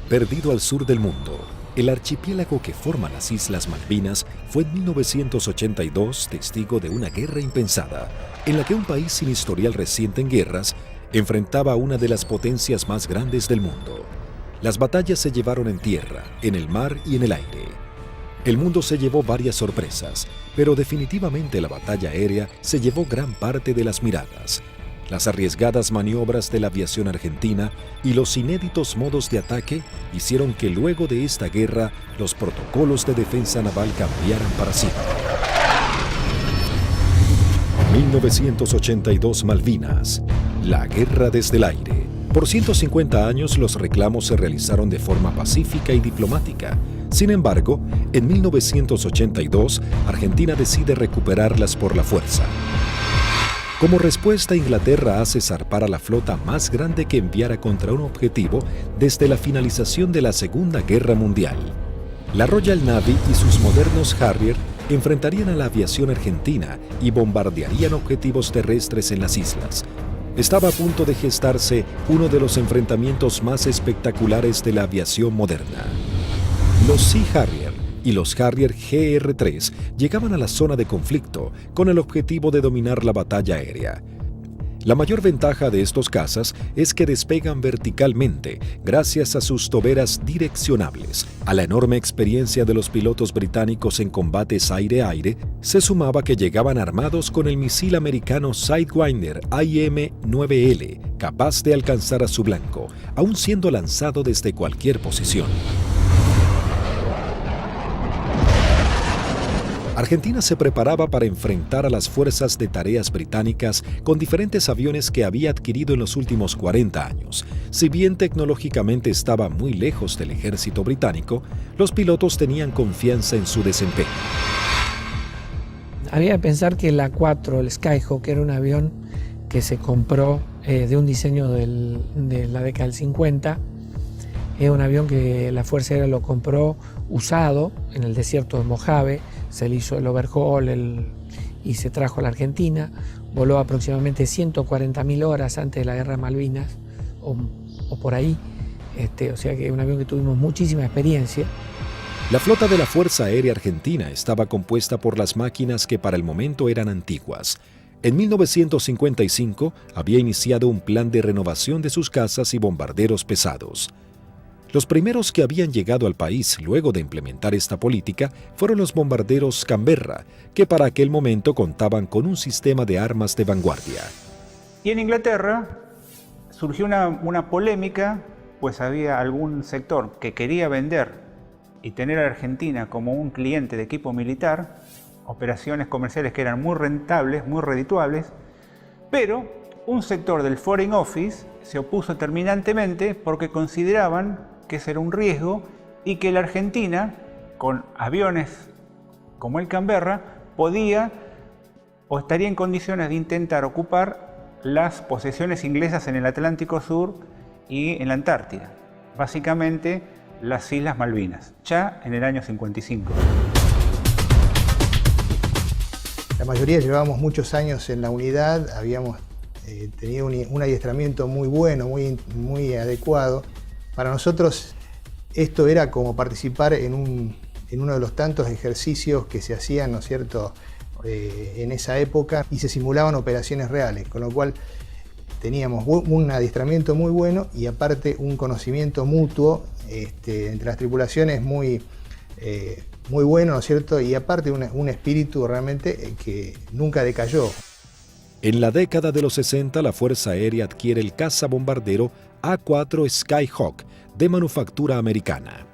Perdido al sur del mundo, el archipiélago que forma las Islas Malvinas fue en 1982 testigo de una guerra impensada, en la que un país sin historial reciente en guerras enfrentaba a una de las potencias más grandes del mundo. Las batallas se llevaron en tierra, en el mar y en el aire. El mundo se llevó varias sorpresas, pero definitivamente la batalla aérea se llevó gran parte de las miradas. Las arriesgadas maniobras de la aviación argentina y los inéditos modos de ataque hicieron que luego de esta guerra los protocolos de defensa naval cambiaran para siempre. 1982 Malvinas, la guerra desde el aire. Por 150 años los reclamos se realizaron de forma pacífica y diplomática. Sin embargo, en 1982, Argentina decide recuperarlas por la fuerza. Como respuesta, Inglaterra hace zarpar a la flota más grande que enviara contra un objetivo desde la finalización de la Segunda Guerra Mundial. La Royal Navy y sus modernos Harrier enfrentarían a la aviación argentina y bombardearían objetivos terrestres en las islas. Estaba a punto de gestarse uno de los enfrentamientos más espectaculares de la aviación moderna. Los Sea Harrier y los Harrier GR-3 llegaban a la zona de conflicto con el objetivo de dominar la batalla aérea. La mayor ventaja de estos cazas es que despegan verticalmente gracias a sus toberas direccionables. A la enorme experiencia de los pilotos británicos en combates aire-aire, se sumaba que llegaban armados con el misil americano Sidewinder IM-9L, capaz de alcanzar a su blanco, aun siendo lanzado desde cualquier posición. Argentina se preparaba para enfrentar a las fuerzas de tareas británicas con diferentes aviones que había adquirido en los últimos 40 años. Si bien tecnológicamente estaba muy lejos del ejército británico, los pilotos tenían confianza en su desempeño. Había que pensar que el A4, el Skyhawk, era un avión que se compró de un diseño de la década del 50. Es un avión que la Fuerza Aérea lo compró usado en el desierto de Mojave, se le hizo el overhaul y se trajo a la Argentina. Voló aproximadamente 140.000 horas antes de la Guerra de Malvinas, o por ahí, o sea que es un avión que tuvimos muchísima experiencia. La flota de la Fuerza Aérea Argentina estaba compuesta por las máquinas que para el momento eran antiguas. En 1955 había iniciado un plan de renovación de sus cazas y bombarderos pesados. Los primeros que habían llegado al país luego de implementar esta política fueron los bombarderos Canberra, que para aquel momento contaban con un sistema de armas de vanguardia. Y en Inglaterra surgió una polémica, pues había algún sector que quería vender y tener a Argentina como un cliente de equipo militar, operaciones comerciales que eran muy rentables, muy redituables, pero un sector del Foreign Office se opuso terminantemente porque consideraban que ese era un riesgo y que la Argentina, con aviones como el Canberra, podía o estaría en condiciones de intentar ocupar las posesiones inglesas en el Atlántico Sur y en la Antártida, básicamente las Islas Malvinas, ya en el año 55. La mayoría llevábamos muchos años en la unidad, habíamos tenido un adiestramiento muy bueno, muy adecuado. Para nosotros esto era como participar en uno de los tantos ejercicios que se hacían, ¿no es cierto?, en esa época, y se simulaban operaciones reales, con lo cual teníamos un adiestramiento muy bueno y aparte un conocimiento mutuo entre las tripulaciones muy bueno, ¿no es cierto?, y aparte un espíritu realmente que nunca decayó. En la década de los 60, la Fuerza Aérea adquiere el cazabombardero A4 Skyhawk de manufactura americana.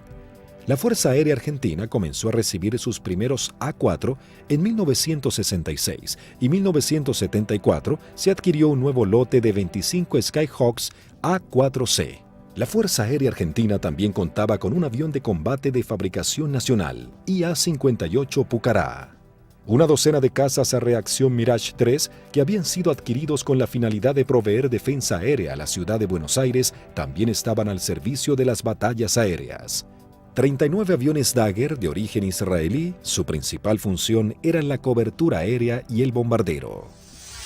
La Fuerza Aérea Argentina comenzó a recibir sus primeros A4 en 1966 y 1974 se adquirió un nuevo lote de 25 Skyhawks A4C. La Fuerza Aérea Argentina también contaba con un avión de combate de fabricación nacional, IA-58 Pucará. Una docena de cazas a reacción Mirage 3 que habían sido adquiridos con la finalidad de proveer defensa aérea a la ciudad de Buenos Aires también estaban al servicio de las batallas aéreas. 39 aviones Dagger de origen israelí, su principal función era la cobertura aérea y el bombardero.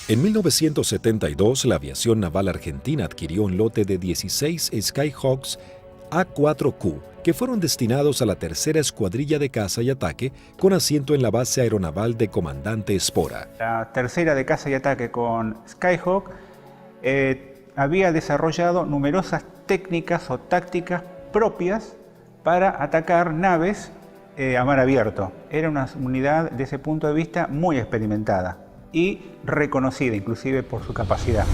En 1972, la aviación naval argentina adquirió un lote de 16 Skyhawks A4Q, que fueron destinados a la tercera escuadrilla de caza y ataque con asiento en la base aeronaval de Comandante Espora. La tercera de caza y ataque con Skyhawk había desarrollado numerosas técnicas o tácticas propias para atacar naves a mar abierto. Era una unidad desde ese punto de vista muy experimentada y reconocida inclusive por su capacidad.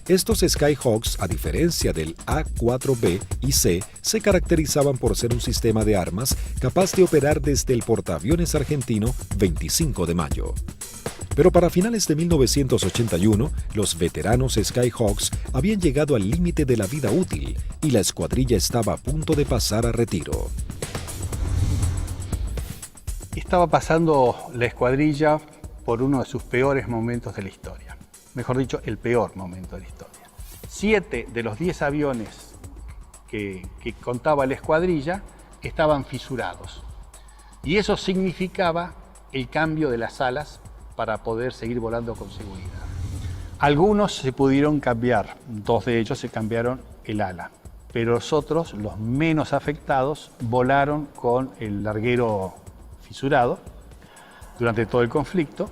Estos Skyhawks, a diferencia del A4B y C, se caracterizaban por ser un sistema de armas capaz de operar desde el portaaviones argentino 25 de mayo. Pero para finales de 1981, los veteranos Skyhawks habían llegado al límite de la vida útil y la escuadrilla estaba a punto de pasar a retiro. Estaba pasando la escuadrilla por uno de sus peores momentos de la historia. Mejor dicho, el peor momento de la historia. 7 de los 10 aviones que contaba la escuadrilla estaban fisurados. Y eso significaba el cambio de las alas para poder seguir volando con seguridad. Algunos se pudieron cambiar, 2 de ellos se cambiaron el ala, pero los otros, los menos afectados, volaron con el larguero fisurado durante todo el conflicto.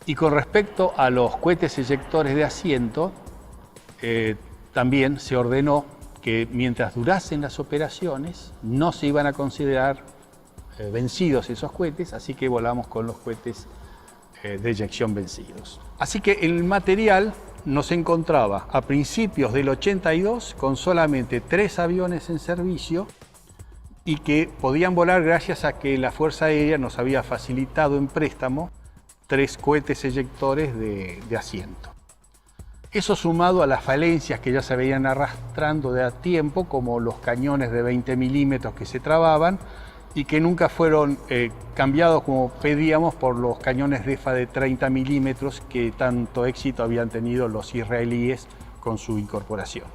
Y con respecto a los cohetes eyectores de asiento, también se ordenó que mientras durasen las operaciones no se iban a considerar vencidos esos cohetes, así que volamos con los cohetes de eyección vencidos. Así que el material nos encontraba a principios del 82 con solamente 3 aviones en servicio y que podían volar gracias a que la Fuerza Aérea nos había facilitado en préstamo 3 cohetes eyectores de asiento. Eso sumado a las falencias que ya se veían arrastrando de a tiempo, como los cañones de 20 milímetros que se trababan y que nunca fueron cambiados como pedíamos por los cañones DEFA de 30 milímetros que tanto éxito habían tenido los israelíes con su incorporación.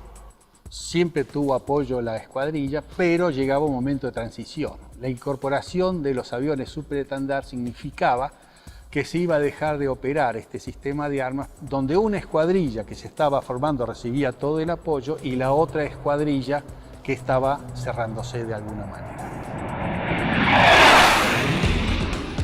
Siempre tuvo apoyo la escuadrilla, pero llegaba un momento de transición. La incorporación de los aviones superestandar significaba que se iba a dejar de operar este sistema de armas donde una escuadrilla que se estaba formando recibía todo el apoyo y la otra escuadrilla que estaba cerrándose de alguna manera.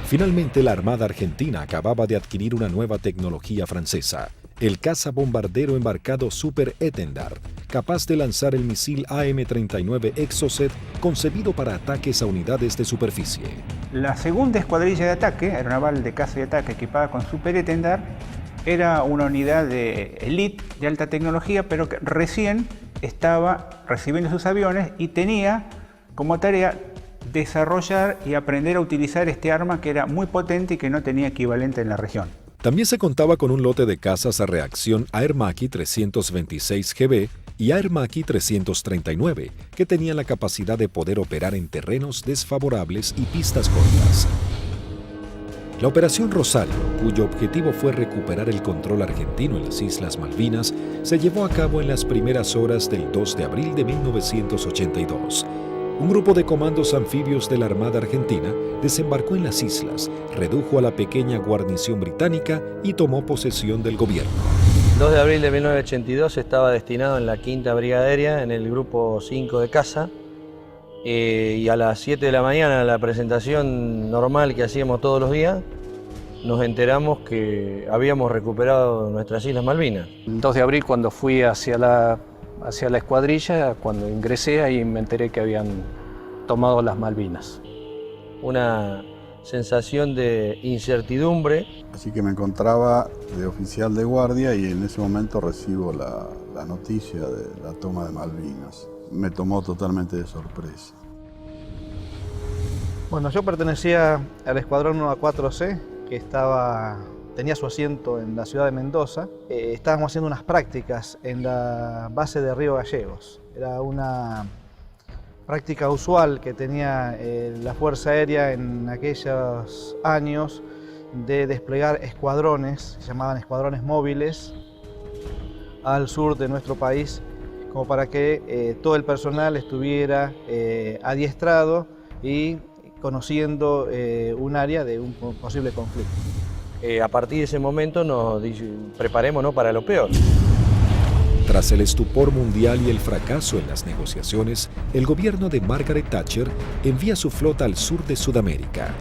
Finalmente, la Armada Argentina acababa de adquirir una nueva tecnología francesa, el caza bombardero embarcado Super Étendard, capaz de lanzar el misil AM-39 Exocet concebido para ataques a unidades de superficie. La segunda escuadrilla de ataque, aeronaval de caza y ataque equipada con Super Étendard, era una unidad de élite de alta tecnología, pero que recién estaba recibiendo sus aviones y tenía como tarea desarrollar y aprender a utilizar este arma que era muy potente y que no tenía equivalente en la región. También se contaba con un lote de cazas a reacción Air Macchi 326 GB y Air Macchi 339, que tenían la capacidad de poder operar en terrenos desfavorables y pistas cortas. La Operación Rosario, cuyo objetivo fue recuperar el control argentino en las Islas Malvinas, se llevó a cabo en las primeras horas del 2 de abril de 1982. Un grupo de comandos anfibios de la Armada Argentina desembarcó en las islas, redujo a la pequeña guarnición británica y tomó posesión del gobierno. El 2 de abril de 1982 estaba destinado en la 5ª Brigada Aérea, en el grupo 5 de caza, y a las 7 de la mañana, en la presentación normal que hacíamos todos los días, nos enteramos que habíamos recuperado nuestras Islas Malvinas. El 2 de abril, cuando fui hacia la escuadrilla, cuando ingresé, ahí me enteré que habían tomado las Malvinas. Una sensación de incertidumbre. Así que me encontraba de oficial de guardia y en ese momento recibo la noticia de la toma de Malvinas. Me tomó totalmente de sorpresa. Bueno, yo pertenecía al escuadrón 1A4C, que tenía su asiento en la ciudad de Mendoza. Estábamos haciendo unas prácticas en la base de Río Gallegos. Era una práctica usual que tenía la Fuerza Aérea en aquellos años de desplegar escuadrones, se llamaban escuadrones móviles, al sur de nuestro país, como para que todo el personal estuviera adiestrado y conociendo un área de un posible conflicto. A partir de ese momento nos preparémonos para lo peor. Tras el estupor mundial y el fracaso en las negociaciones, el gobierno de Margaret Thatcher envía su flota al sur de Sudamérica.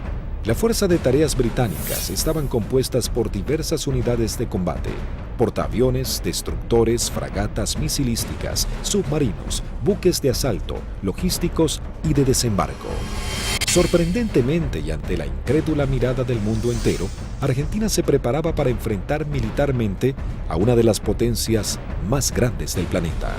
La Fuerza de Tareas Británicas estaban compuestas por diversas unidades de combate, portaaviones, destructores, fragatas misilísticas, submarinos, buques de asalto, logísticos y de desembarco. Sorprendentemente y ante la incrédula mirada del mundo entero, Argentina se preparaba para enfrentar militarmente a una de las potencias más grandes del planeta.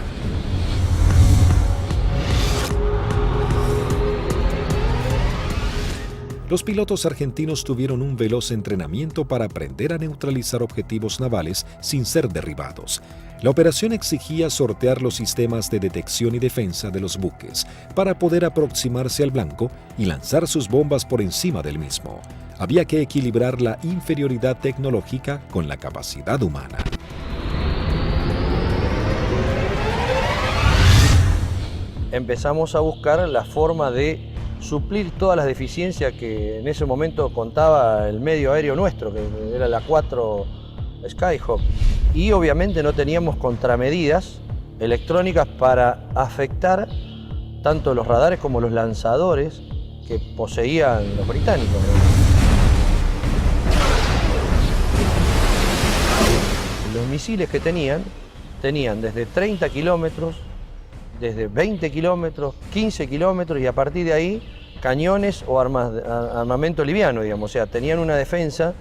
Los pilotos argentinos tuvieron un veloz entrenamiento para aprender a neutralizar objetivos navales sin ser derribados. La operación exigía sortear los sistemas de detección y defensa de los buques para poder aproximarse al blanco y lanzar sus bombas por encima del mismo. Había que equilibrar la inferioridad tecnológica con la capacidad humana. Empezamos a buscar la forma de suplir todas las deficiencias que en ese momento contaba el medio aéreo nuestro, que era la 4 Skyhawk. Y obviamente no teníamos contramedidas electrónicas para afectar tanto los radares como los lanzadores que poseían los británicos. Los misiles que tenían desde 30 kilómetros, desde 20 kilómetros, 15 kilómetros y a partir de ahí cañones o armamento liviano, digamos. O sea, tenían una defensa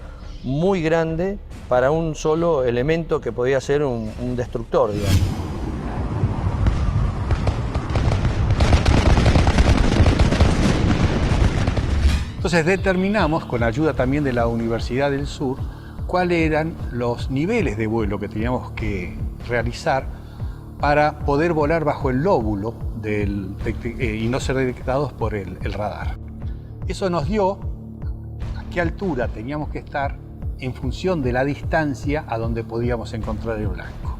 muy grande para un solo elemento que podía ser un destructor, digamos. Entonces determinamos, con ayuda también de la Universidad del Sur, cuáles eran los niveles de vuelo que teníamos que realizar para poder volar bajo el lóbulo y no ser detectados por el radar. Eso nos dio a qué altura teníamos que estar en función de la distancia a donde podíamos encontrar el blanco.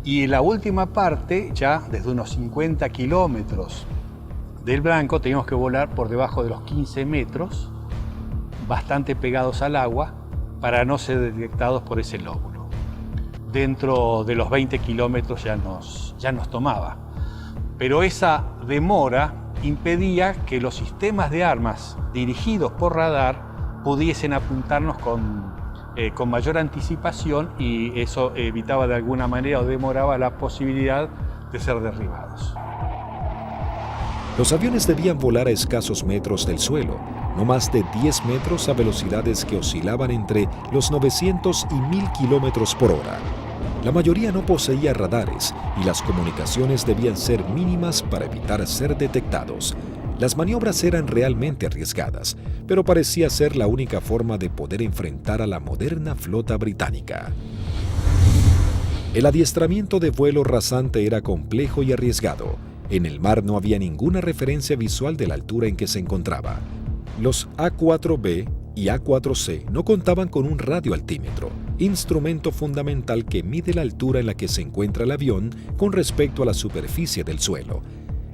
Y en la última parte, ya desde unos 50 kilómetros del blanco, teníamos que volar por debajo de los 15 metros, bastante pegados al agua, para no ser detectados por ese lóbulo. Dentro de los 20 kilómetros ya nos tomaba. Pero esa demora impedía que los sistemas de armas dirigidos por radar pudiesen apuntarnos con mayor anticipación y eso evitaba de alguna manera o demoraba la posibilidad de ser derribados. Los aviones debían volar a escasos metros del suelo, no más de 10 metros a velocidades que oscilaban entre los 900 y 1000 kilómetros por hora. La mayoría no poseía radares y las comunicaciones debían ser mínimas para evitar ser detectados. Las maniobras eran realmente arriesgadas, pero parecía ser la única forma de poder enfrentar a la moderna flota británica. El adiestramiento de vuelo rasante era complejo y arriesgado. En el mar no había ninguna referencia visual de la altura en que se encontraba. Los A4B y A4C no contaban con un radioaltímetro, instrumento fundamental que mide la altura en la que se encuentra el avión con respecto a la superficie del suelo.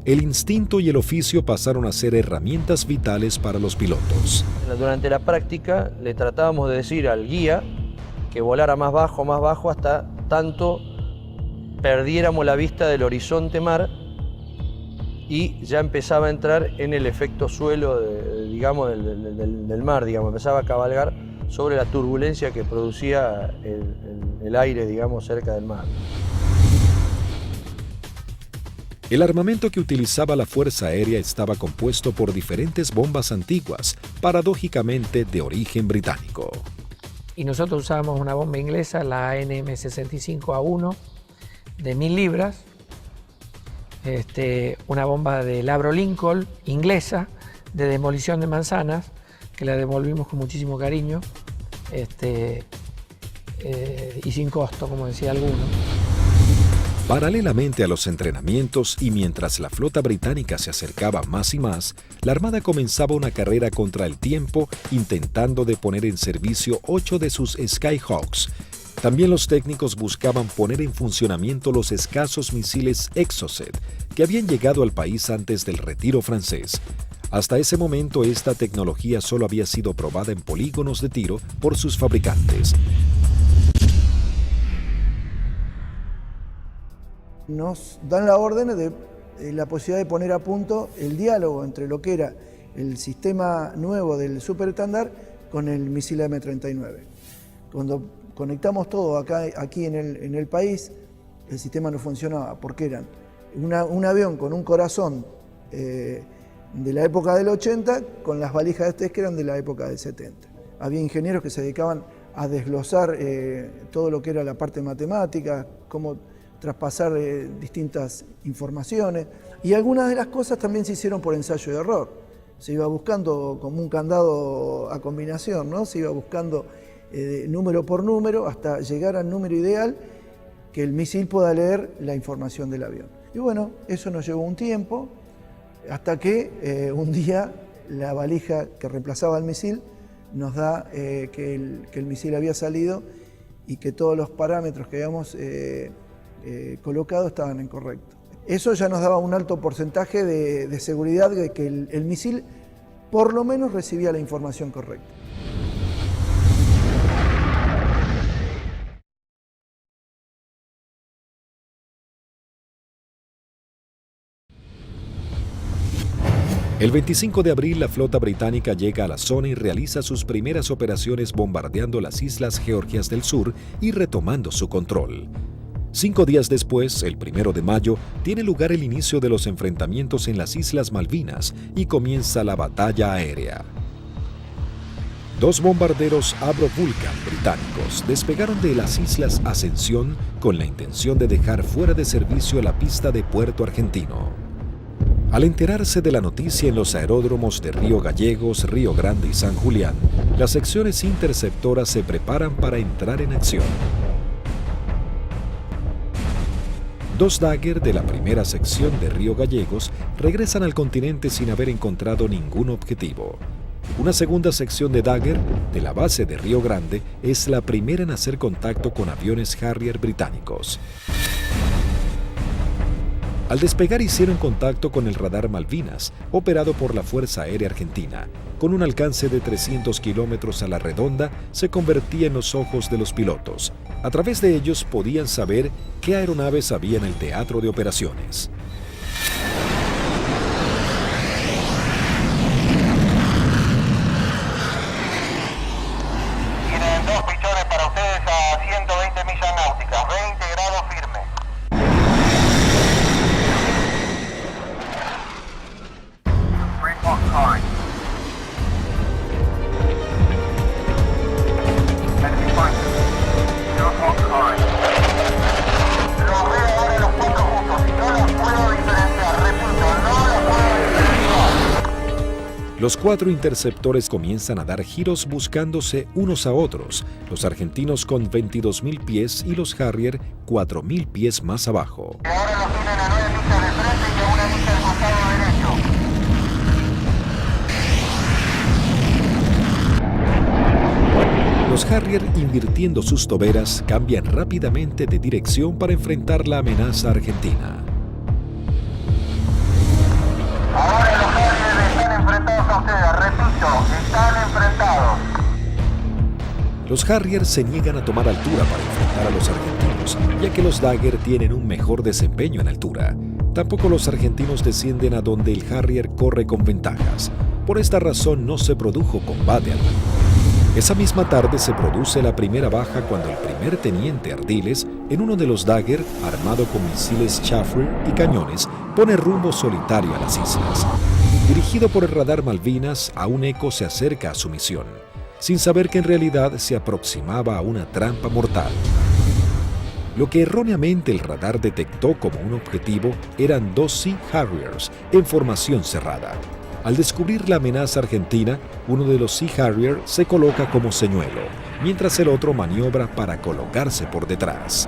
El instinto y el oficio pasaron a ser herramientas vitales para los pilotos. Durante la práctica le tratábamos de decir al guía que volara más bajo, hasta tanto perdiéramos la vista del horizonte mar y ya empezaba a entrar en el efecto suelo, del mar, digamos, empezaba a cabalgar sobre la turbulencia que producía el aire, digamos, cerca del mar. El armamento que utilizaba la Fuerza Aérea estaba compuesto por diferentes bombas antiguas, paradójicamente de origen británico. Y nosotros usábamos una bomba inglesa, la ANM-65A1, de 1000 libras, una bomba de Labro Lincoln, inglesa, de demolición de manzanas, que la devolvimos con muchísimo cariño y sin costo, como decía alguno. Paralelamente a los entrenamientos y mientras la flota británica se acercaba más y más, la Armada comenzaba una carrera contra el tiempo intentando de poner en servicio 8 de sus Skyhawks. También los técnicos buscaban poner en funcionamiento los escasos misiles Exocet que habían llegado al país antes del retiro francés. Hasta ese momento esta tecnología solo había sido probada en polígonos de tiro por sus fabricantes. nos dan la orden de la posibilidad de poner a punto el diálogo entre lo que era el sistema nuevo del superestándar con el misil M39. Cuando conectamos todo aquí en el país, el sistema no funcionaba porque eran un avión con un corazón de la época del 80 con las valijas de test que eran de la época del 70. Había ingenieros que se dedicaban a desglosar todo lo que era la parte matemática, cómo traspasar distintas informaciones, y algunas de las cosas también se hicieron por ensayo y error. Se iba buscando como un candado a combinación, ¿no? Se iba buscando número por número hasta llegar al número ideal que el misil pueda leer la información del avión. Y bueno, eso nos llevó un tiempo, hasta que un día la valija que reemplazaba al misil nos da que el misil había salido y que todos los parámetros que habíamos colocado estaban incorrectos. Eso ya nos daba un alto porcentaje de seguridad de que el misil por lo menos recibía la información correcta. El 25 de abril, la flota británica llega a la zona y realiza sus primeras operaciones bombardeando las islas Georgias del Sur y retomando su control. 5 días después, el 1 de mayo, tiene lugar el inicio de los enfrentamientos en las Islas Malvinas y comienza la batalla aérea. 2 bombarderos Avro Vulcan británicos despegaron de las Islas Ascensión con la intención de dejar fuera de servicio la pista de Puerto Argentino. Al enterarse de la noticia en los aeródromos de Río Gallegos, Río Grande y San Julián, las secciones interceptoras se preparan para entrar en acción. 2 Dagger de la primera sección de Río Gallegos regresan al continente sin haber encontrado ningún objetivo. Una segunda sección de Dagger de la base de Río Grande es la primera en hacer contacto con aviones Harrier británicos. Al despegar hicieron contacto con el radar Malvinas, operado por la Fuerza Aérea Argentina. Con un alcance de 300 kilómetros a la redonda, se convertía en los ojos de los pilotos. A través de ellos podían saber qué aeronaves había en el teatro de operaciones. Tienen 2 pichones para ustedes a 120 millas náuticas, 20 grados firme. Los 4 interceptores comienzan a dar giros buscándose unos a otros, los argentinos con 22.000 pies y los Harrier 4.000 pies más abajo. Ahora los tienen a 9 millas de frente y a 1 milla del costado derecho. Los Harrier, invirtiendo sus toberas, cambian rápidamente de dirección para enfrentar la amenaza argentina. Ahora los Harrier están enfrentados a ustedes, repito, están enfrentados. Los Harrier se niegan a tomar altura para enfrentar a los argentinos, ya que los Dagger tienen un mejor desempeño en altura. Tampoco los argentinos descienden a donde el Harrier corre con ventajas. Por esta razón no se produjo combate alguno. Esa misma tarde se produce la primera baja cuando el primer teniente Ardiles, en uno de los Dagger, armado con misiles Chaffee y cañones, pone rumbo solitario a las islas. Dirigido por el radar Malvinas, aún Eco se acerca a su misión, sin saber que en realidad se aproximaba a una trampa mortal. Lo que erróneamente el radar detectó como un objetivo eran 2 Sea Harriers en formación cerrada. Al descubrir la amenaza argentina, uno de los Sea Harrier se coloca como señuelo, mientras el otro maniobra para colocarse por detrás.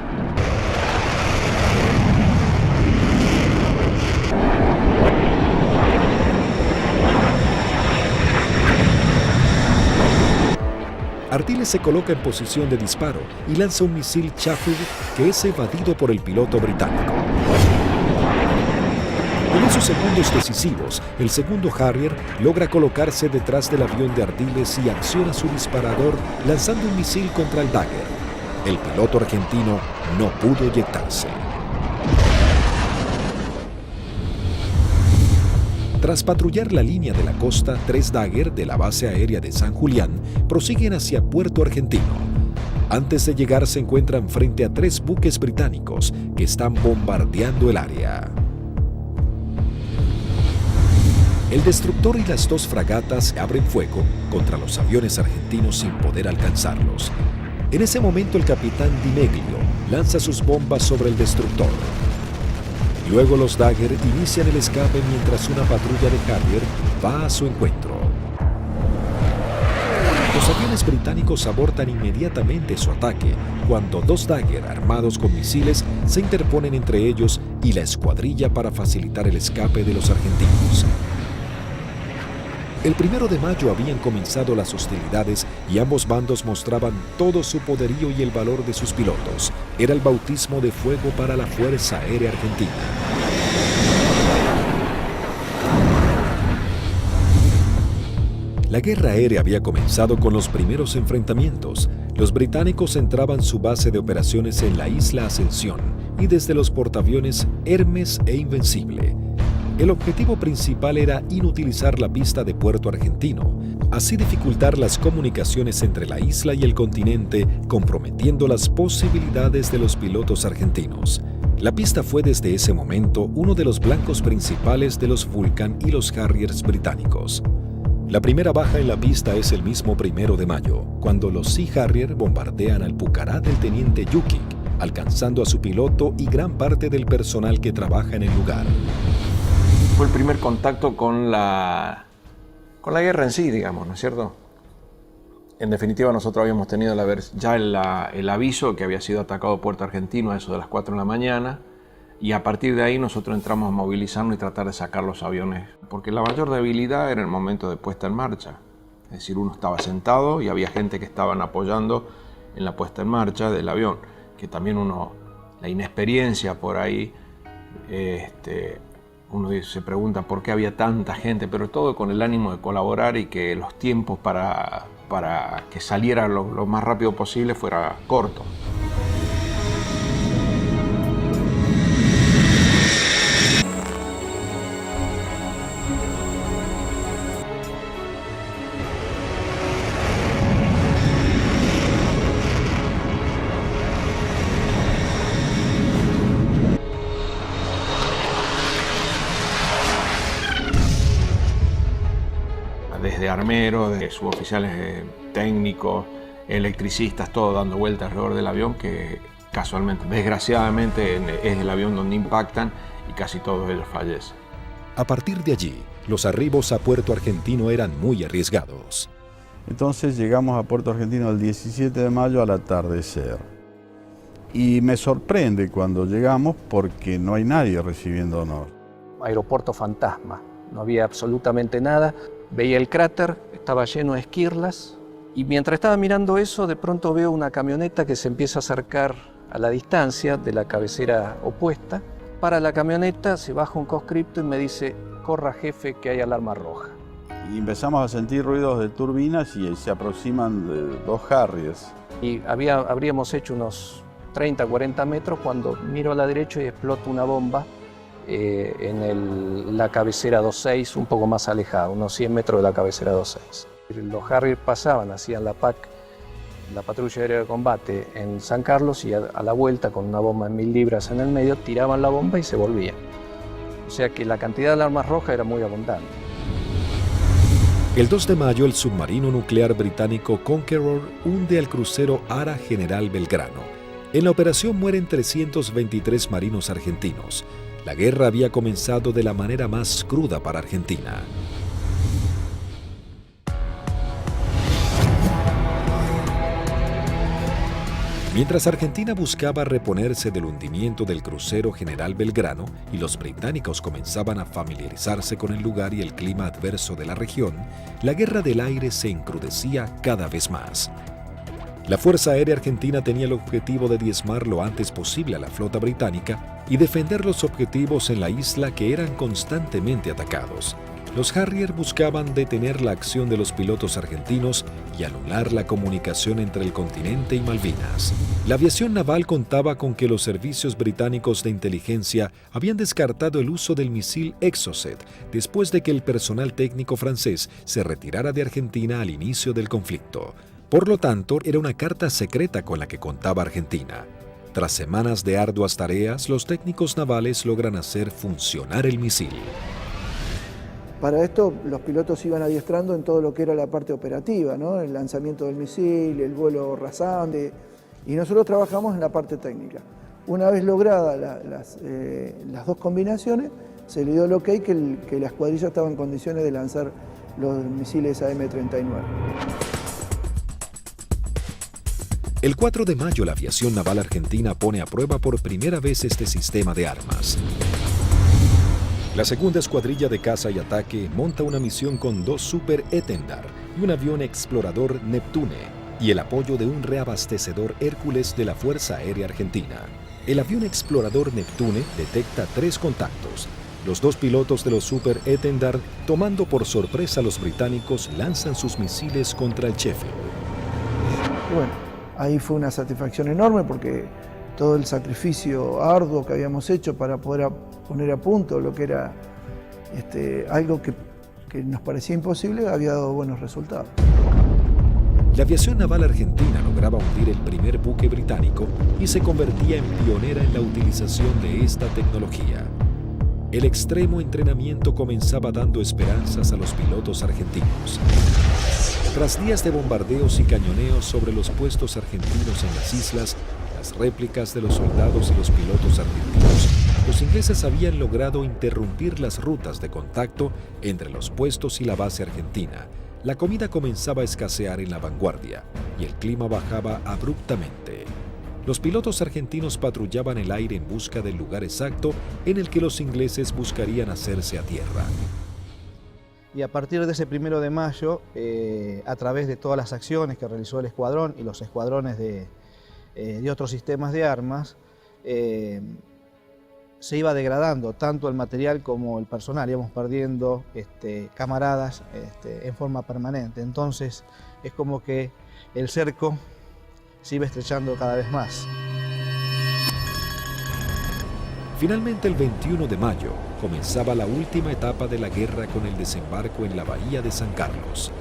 Ardiles se coloca en posición de disparo y lanza un misil Chaffee que es evadido por el piloto británico. En esos segundos decisivos, el segundo Harrier logra colocarse detrás del avión de Ardiles y acciona su disparador lanzando un misil contra el Dagger. El piloto argentino no pudo eyectarse. Tras patrullar la línea de la costa, 3 Dagger de la base aérea de San Julián prosiguen hacia Puerto Argentino. Antes de llegar se encuentran frente a 3 buques británicos que están bombardeando el área. El destructor y las 2 fragatas abren fuego contra los aviones argentinos sin poder alcanzarlos. En ese momento el capitán Di Meglio lanza sus bombas sobre el destructor. Luego los Dagger inician el escape mientras una patrulla de Harrier va a su encuentro. Los aviones británicos abortan inmediatamente su ataque cuando 2 Dagger armados con misiles se interponen entre ellos y la escuadrilla para facilitar el escape de los argentinos. El 1 de mayo habían comenzado las hostilidades y ambos bandos mostraban todo su poderío y el valor de sus pilotos. Era el bautismo de fuego para la Fuerza Aérea Argentina. La guerra aérea había comenzado con los primeros enfrentamientos. Los británicos entraban su base de operaciones en la isla Ascensión y desde los portaaviones Hermes e Invencible. El objetivo principal era inutilizar la pista de Puerto Argentino, así dificultar las comunicaciones entre la isla y el continente, comprometiendo las posibilidades de los pilotos argentinos. La pista fue desde ese momento uno de los blancos principales de los Vulcan y los Harriers británicos. La primera baja en la pista es el mismo 1 de mayo, cuando los Sea Harrier bombardean al Pucará del teniente Yukik, alcanzando a su piloto y gran parte del personal que trabaja en el lugar. Fue el primer contacto con la guerra en sí, digamos, ¿no es cierto? En definitiva, nosotros habíamos tenido ya el aviso que había sido atacado Puerto Argentino a eso de las 4 de la mañana, y a partir de ahí nosotros entramos a movilizarnos y tratar de sacar los aviones, porque la mayor debilidad era el momento de puesta en marcha. Es decir, uno estaba sentado y había gente que estaban apoyando en la puesta en marcha del avión, que también la inexperiencia por ahí, uno se pregunta por qué había tanta gente, pero todo con el ánimo de colaborar y que los tiempos para que saliera lo más rápido posible fuera corto. Desde armeros, de suboficiales técnicos, electricistas, todo dando vueltas alrededor del avión, que casualmente, desgraciadamente, es el avión donde impactan y casi todos ellos fallecen. A partir de allí, los arribos a Puerto Argentino eran muy arriesgados. Entonces llegamos a Puerto Argentino el 17 de mayo al atardecer. Y me sorprende cuando llegamos porque no hay nadie recibiéndonos. Aeropuerto fantasma, no había absolutamente nada. Veía el cráter, estaba lleno de esquirlas, y mientras estaba mirando eso, de pronto veo una camioneta que se empieza a acercar a la distancia de la cabecera opuesta. Para la camioneta, se baja un conscripto y me dice: corra jefe, que hay alarma roja. Y empezamos a sentir ruidos de turbinas y se aproximan 2 Harriers. Y habríamos hecho unos 30, 40 metros cuando miro a la derecha y explota una bomba en la cabecera 26, un poco más alejada, unos 100 metros de la cabecera 26. Los Harrier pasaban, hacían la PAC, la patrulla aérea de combate en San Carlos, y a la vuelta con una bomba de 1000 libras en el medio, tiraban la bomba y se volvían. O sea que la cantidad de alarmas rojas era muy abundante. El 2 de mayo, el submarino nuclear británico Conqueror hunde al crucero Ara General Belgrano. En la operación mueren 323 marinos argentinos. La guerra había comenzado de la manera más cruda para Argentina. Mientras Argentina buscaba reponerse del hundimiento del crucero General Belgrano y los británicos comenzaban a familiarizarse con el lugar y el clima adverso de la región, la guerra del aire se encrudecía cada vez más. La Fuerza Aérea Argentina tenía el objetivo de diezmar lo antes posible a la flota británica y defender los objetivos en la isla que eran constantemente atacados. Los Harrier buscaban detener la acción de los pilotos argentinos y anular la comunicación entre el continente y Malvinas. La aviación naval contaba con que los servicios británicos de inteligencia habían descartado el uso del misil Exocet después de que el personal técnico francés se retirara de Argentina al inicio del conflicto. Por lo tanto, era una carta secreta con la que contaba Argentina. Tras semanas de arduas tareas, los técnicos navales logran hacer funcionar el misil. Para esto, los pilotos iban adiestrando en todo lo que era la parte operativa, ¿no? El lanzamiento del misil, el vuelo rasante, y nosotros trabajamos en la parte técnica. Una vez logradas las dos combinaciones, se le dio el ok que la escuadrilla estaba en condiciones de lanzar los misiles AM-39. El 4 de mayo, la aviación naval argentina pone a prueba por primera vez este sistema de armas. La segunda escuadrilla de caza y ataque monta una misión con 2 Super Etendard y un avión explorador Neptune y el apoyo de un reabastecedor Hércules de la Fuerza Aérea Argentina. El avión explorador Neptune detecta 3 contactos. Los 2 pilotos de los Super Etendard, tomando por sorpresa a los británicos, lanzan sus misiles contra el Sheffield. Bueno, ahí fue una satisfacción enorme porque todo el sacrificio arduo que habíamos hecho para poder poner a punto lo que era algo que nos parecía imposible había dado buenos resultados. La aviación naval argentina lograba hundir el primer buque británico y se convertía en pionera en la utilización de esta tecnología. El extremo entrenamiento comenzaba dando esperanzas a los pilotos argentinos. Tras días de bombardeos y cañoneos sobre los puestos argentinos en las islas, las réplicas de los soldados y los pilotos argentinos, los ingleses habían logrado interrumpir las rutas de contacto entre los puestos y la base argentina. La comida comenzaba a escasear en la vanguardia y el clima bajaba abruptamente. Los pilotos argentinos patrullaban el aire en busca del lugar exacto en el que los ingleses buscarían hacerse a tierra. Y a partir de ese 1 de mayo, a través de todas las acciones que realizó el escuadrón y los escuadrones de otros sistemas de armas, se iba degradando tanto el material como el personal, íbamos perdiendo camaradas en forma permanente. Entonces es como que el cerco se iba estrechando cada vez más. Finalmente, el 21 de mayo, comenzaba la última etapa de la guerra con el desembarco en la bahía de San Carlos.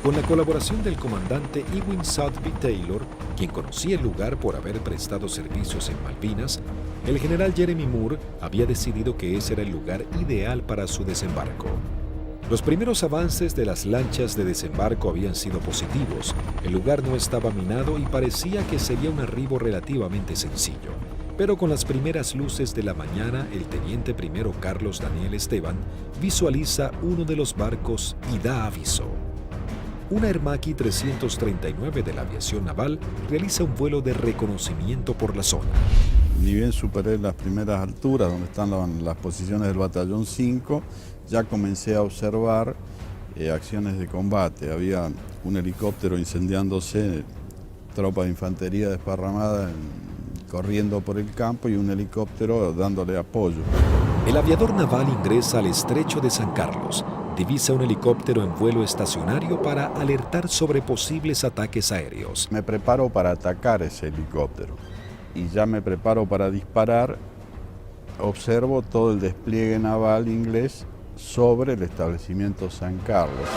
Con la colaboración del comandante Ewing Southby Taylor, quien conocía el lugar por haber prestado servicios en Malvinas, el general Jeremy Moore había decidido que ese era el lugar ideal para su desembarco. Los primeros avances de las lanchas de desembarco habían sido positivos, el lugar no estaba minado y parecía que sería un arribo relativamente sencillo. Pero con las primeras luces de la mañana, el teniente primero Carlos Daniel Esteban visualiza uno de los barcos y da aviso. Una Hermaki 339 de la aviación naval realiza un vuelo de reconocimiento por la zona. Ni bien superé las primeras alturas, donde están las posiciones del batallón 5, ya comencé a observar acciones de combate. Había un helicóptero incendiándose, tropa de infantería desparramada corriendo por el campo y un helicóptero dándole apoyo. El aviador naval ingresa al estrecho de San Carlos, divisa un helicóptero en vuelo estacionario para alertar sobre posibles ataques aéreos. Me preparo para atacar ese helicóptero y ya me preparo para disparar. Observo todo el despliegue naval inglés sobre el establecimiento San Carlos.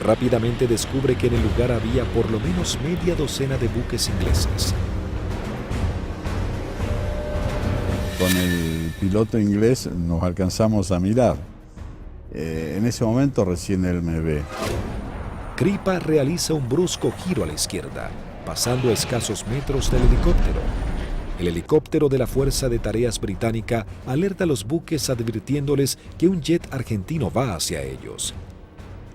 Rápidamente descubre que en el lugar había por lo menos media docena de buques ingleses. Con el piloto inglés nos alcanzamos a mirar. En ese momento recién él me ve. Kripa realiza un brusco giro a la izquierda, pasando a escasos metros del helicóptero. El helicóptero de la Fuerza de Tareas Británica alerta a los buques advirtiéndoles que un jet argentino va hacia ellos.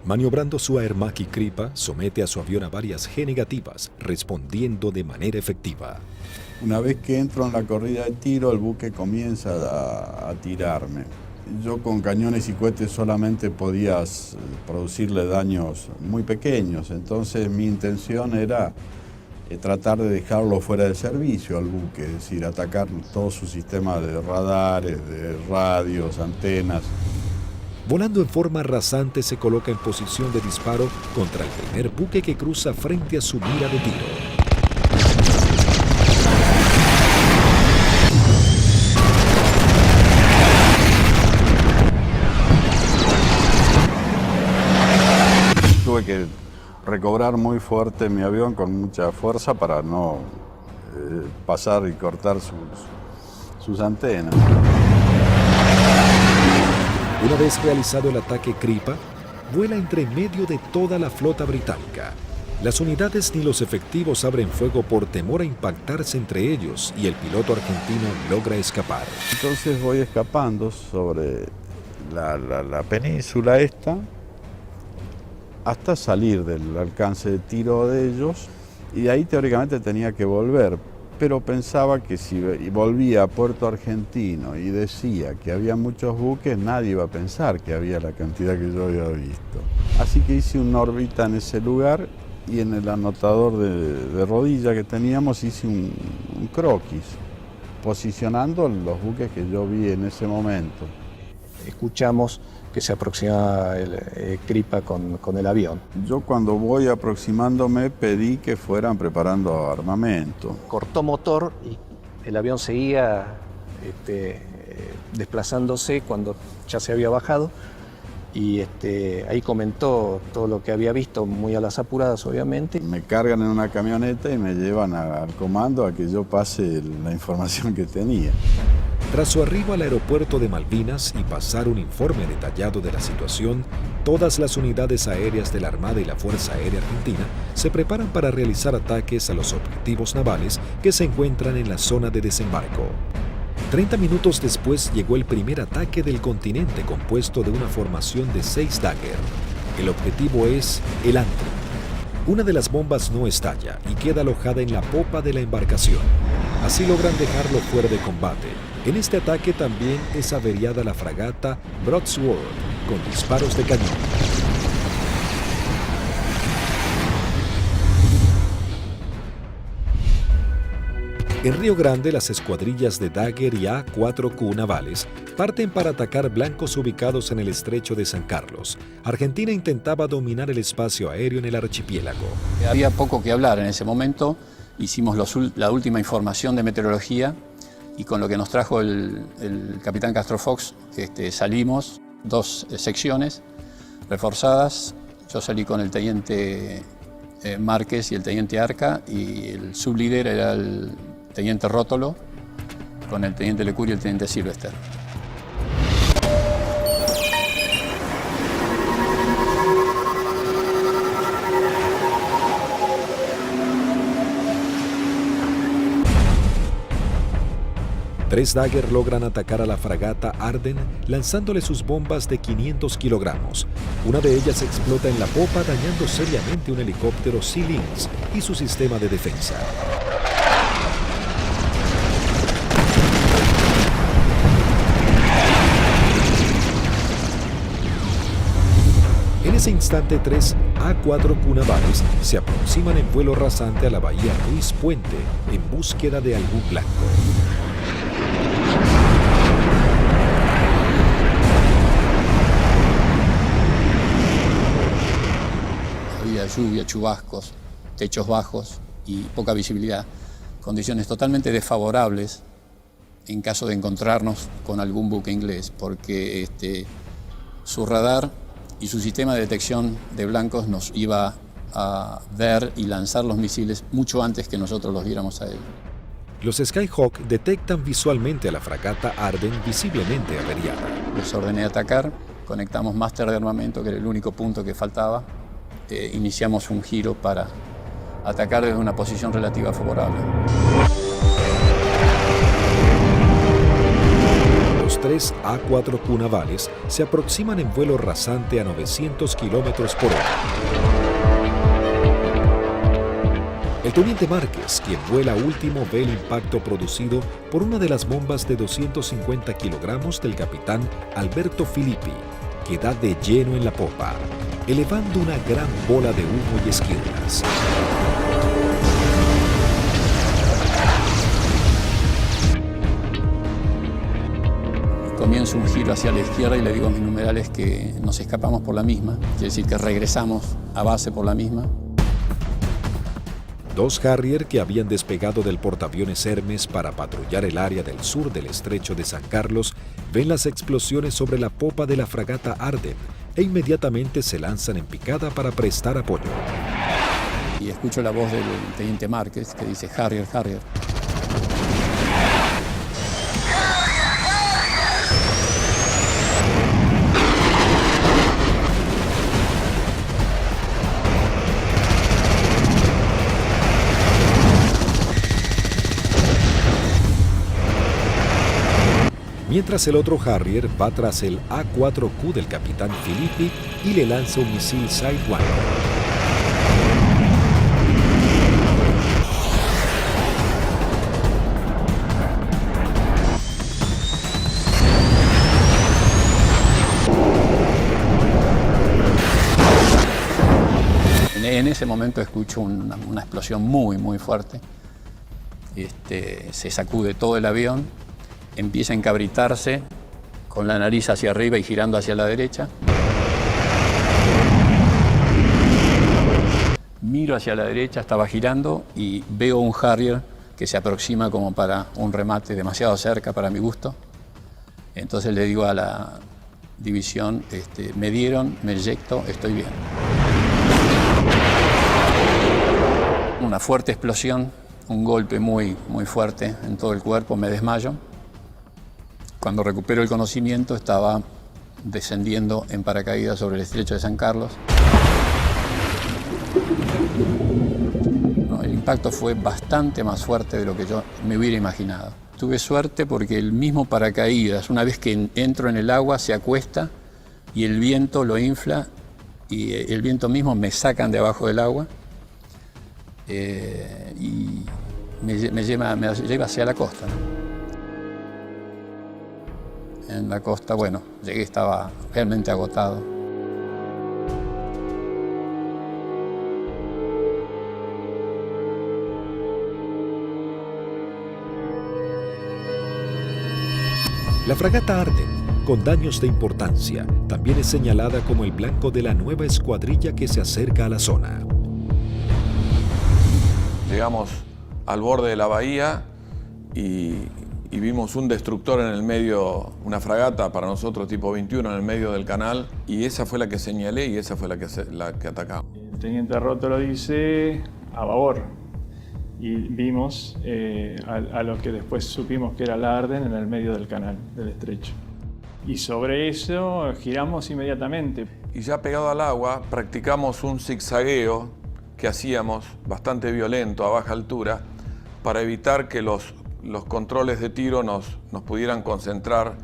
Maniobrando su Hermaki, Kripa somete a su avión a varias G negativas, respondiendo de manera efectiva. Una vez que entro en la corrida de tiro, el buque comienza a tirarme. Yo con cañones y cohetes solamente podía producirle daños muy pequeños, entonces mi intención era tratar de dejarlo fuera de servicio al buque, es decir, atacar todo su sistema de radares, de radios, antenas. Volando en forma rasante se coloca en posición de disparo contra el primer buque que cruza frente a su mira de tiro. Tuve que recobrar muy fuerte mi avión con mucha fuerza para no pasar y cortar sus antenas. Una vez realizado el ataque Kripa, vuela entre medio de toda la flota británica. Las unidades ni los efectivos abren fuego por temor a impactarse entre ellos y el piloto argentino logra escapar. Entonces voy escapando sobre la península esta hasta salir del alcance de tiro de ellos y de ahí teóricamente tenía que volver. Pero pensaba que si volvía a Puerto Argentino y decía que había muchos buques, nadie iba a pensar que había la cantidad que yo había visto. Así que hice una órbita en ese lugar y en el anotador de rodilla que teníamos hice un croquis, posicionando los buques que yo vi en ese momento. Escuchamos que se aproximaba el Kripa con el avión. Yo cuando voy aproximándome pedí que fueran preparando armamento. Cortó motor y el avión seguía desplazándose cuando ya se había bajado y ahí comentó todo lo que había visto, muy a las apuradas obviamente. Me cargan en una camioneta y me llevan al comando a que yo pase la información que tenía. Tras su arribo al aeropuerto de Malvinas y pasar un informe detallado de la situación, todas las unidades aéreas de la Armada y la Fuerza Aérea Argentina se preparan para realizar ataques a los objetivos navales que se encuentran en la zona de desembarco. 30 minutos después llegó el primer ataque del continente compuesto de una formación de 6 Dagger. El objetivo es el Antrim. Una de las bombas no estalla y queda alojada en la popa de la embarcación. Así logran dejarlo fuera de combate. En este ataque también es averiada la fragata Broadsword con disparos de cañón. En Río Grande, las escuadrillas de Dagger y A-4Q navales parten para atacar blancos ubicados en el estrecho de San Carlos. Argentina intentaba dominar el espacio aéreo en el archipiélago. Había poco que hablar en ese momento. Hicimos la última información de meteorología y con lo que nos trajo el capitán Castro Fox, salimos 2 secciones reforzadas. Yo salí con el teniente Márquez y el teniente Arca y el sublíder era el teniente Rótolo con el teniente Lecuri y el teniente Silvester. Tres Dagger logran atacar a la fragata Arden lanzándole sus bombas de 500 kilogramos. Una de ellas explota en la popa dañando seriamente un helicóptero Sea Lynx y su sistema de defensa. En ese instante, 3 A-4Q navales se aproximan en vuelo rasante a la bahía Ruiz Puente en búsqueda de algún blanco. Había lluvia, chubascos, techos bajos y poca visibilidad, condiciones totalmente desfavorables en caso de encontrarnos con algún buque inglés, porque su radar y su sistema de detección de blancos nos iba a ver y lanzar los misiles mucho antes que nosotros los viéramos a él. Los Skyhawk detectan visualmente a la fragata Arden visiblemente averiada. Les ordené atacar, conectamos máster de armamento, que era el único punto que faltaba. Iniciamos un giro para atacar desde una posición relativa favorable. Los 3 A-4Q navales se aproximan en vuelo rasante a 900 kilómetros por hora. El teniente Márquez, quien vuela último, ve el impacto producido por una de las bombas de 250 kilogramos del capitán Alberto Filippi, que da de lleno en la popa, elevando una gran bola de humo y esquirlas. comienzo un giro hacia la izquierda y le digo a mis numerales que nos escapamos por la misma, quiere decir que regresamos a base por la misma. Dos Harrier que habían despegado del portaaviones Hermes para patrullar el área del sur del estrecho de San Carlos ven las explosiones sobre la popa de la fragata Arden e inmediatamente se lanzan en picada para prestar apoyo. Y escucho la voz del teniente Márquez que dice Harrier, Harrier. Mientras el otro Harrier va tras el A4Q del capitán Filippi y le lanza un misil Sidewinder. En ese momento escucho una explosión muy fuerte. Se sacude todo el avión, empieza a encabritarse con la nariz hacia arriba y girando hacia la derecha. Miro hacia la derecha, estaba girando y veo un Harrier que se aproxima como para un remate demasiado cerca para mi gusto. Entonces le digo a la división, me dieron, me eyecto, estoy bien. Una fuerte explosión, un golpe muy fuerte en todo el cuerpo, me desmayo. Cuando recupero el conocimiento estaba descendiendo en paracaídas sobre el estrecho de San Carlos. El impacto fue bastante más fuerte de lo que yo me hubiera imaginado. Tuve suerte porque el mismo paracaídas, una vez que entro en el agua, se acuesta y el viento lo infla y el viento mismo me sacan de abajo del agua y me lleva hacia la costa, ¿no? En la costa, bueno, llegué, estaba realmente agotado. La fragata Arden, con daños de importancia, también es señalada como el blanco de la nueva escuadrilla que se acerca a la zona. Llegamos al borde de la bahía y vimos un destructor en el medio, una fragata para nosotros tipo 21 en el medio del canal, y esa fue la que señalé y esa fue la que atacamos. El teniente Rótolo dice a babor y vimos a lo que después supimos que era la Arden en el medio del canal, del estrecho. Y sobre eso giramos inmediatamente. Y ya pegado al agua practicamos un zigzagueo que hacíamos bastante violento a baja altura para evitar que los controles de tiro nos pudieran concentrar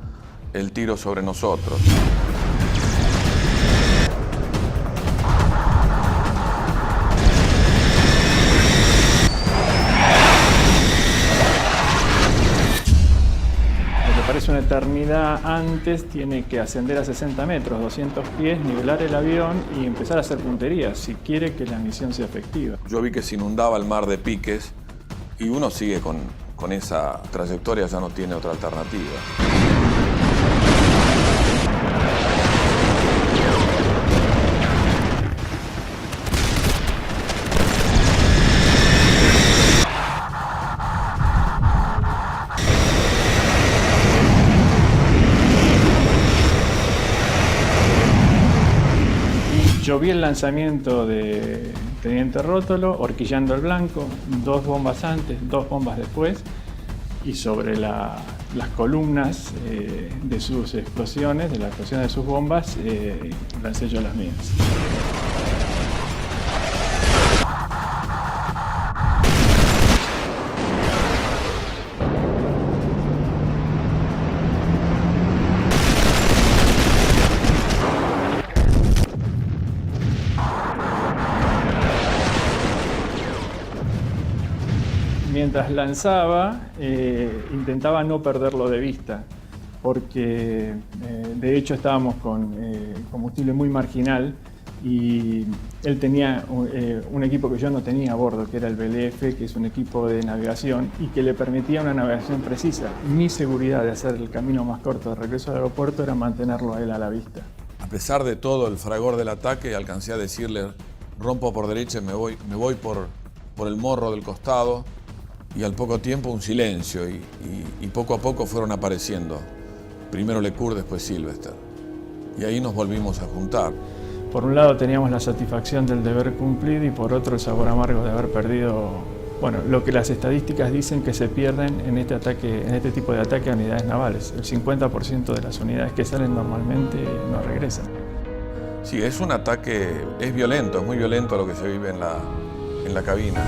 el tiro sobre nosotros. Lo que parece una eternidad antes tiene que ascender a 60 metros, 200 pies, nivelar el avión y empezar a hacer puntería si quiere que la misión sea efectiva. Yo vi que se inundaba el mar de piques y uno sigue con esa trayectoria, ya no tiene otra alternativa. Yo vi el lanzamiento de Teniente Rótolo, horquillando el blanco, 2 bombas antes, 2 bombas después, y sobre las columnas de sus explosiones, de la explosión de sus bombas, lancé yo las mías. Mientras lanzaba, intentaba no perderlo de vista, porque de hecho estábamos con combustible muy marginal y él tenía un equipo que yo no tenía a bordo, que era el BLF, que es un equipo de navegación y que le permitía una navegación precisa. Mi seguridad de hacer el camino más corto de regreso al aeropuerto era mantenerlo a él a la vista. A pesar de todo el fragor del ataque, alcancé a decirle: rompo por derecha y me voy por el morro del costado, y al poco tiempo un silencio y poco a poco fueron apareciendo. Primero Lecour, después Sylvester. Y ahí nos volvimos a juntar. Por un lado teníamos la satisfacción del deber cumplido y por otro el sabor amargo de haber perdido, bueno, lo que las estadísticas dicen que se pierden en este tipo de ataque a unidades navales. El 50% de las unidades que salen normalmente no regresan. Sí, es un ataque, es violento, es muy violento lo que se vive en la cabina.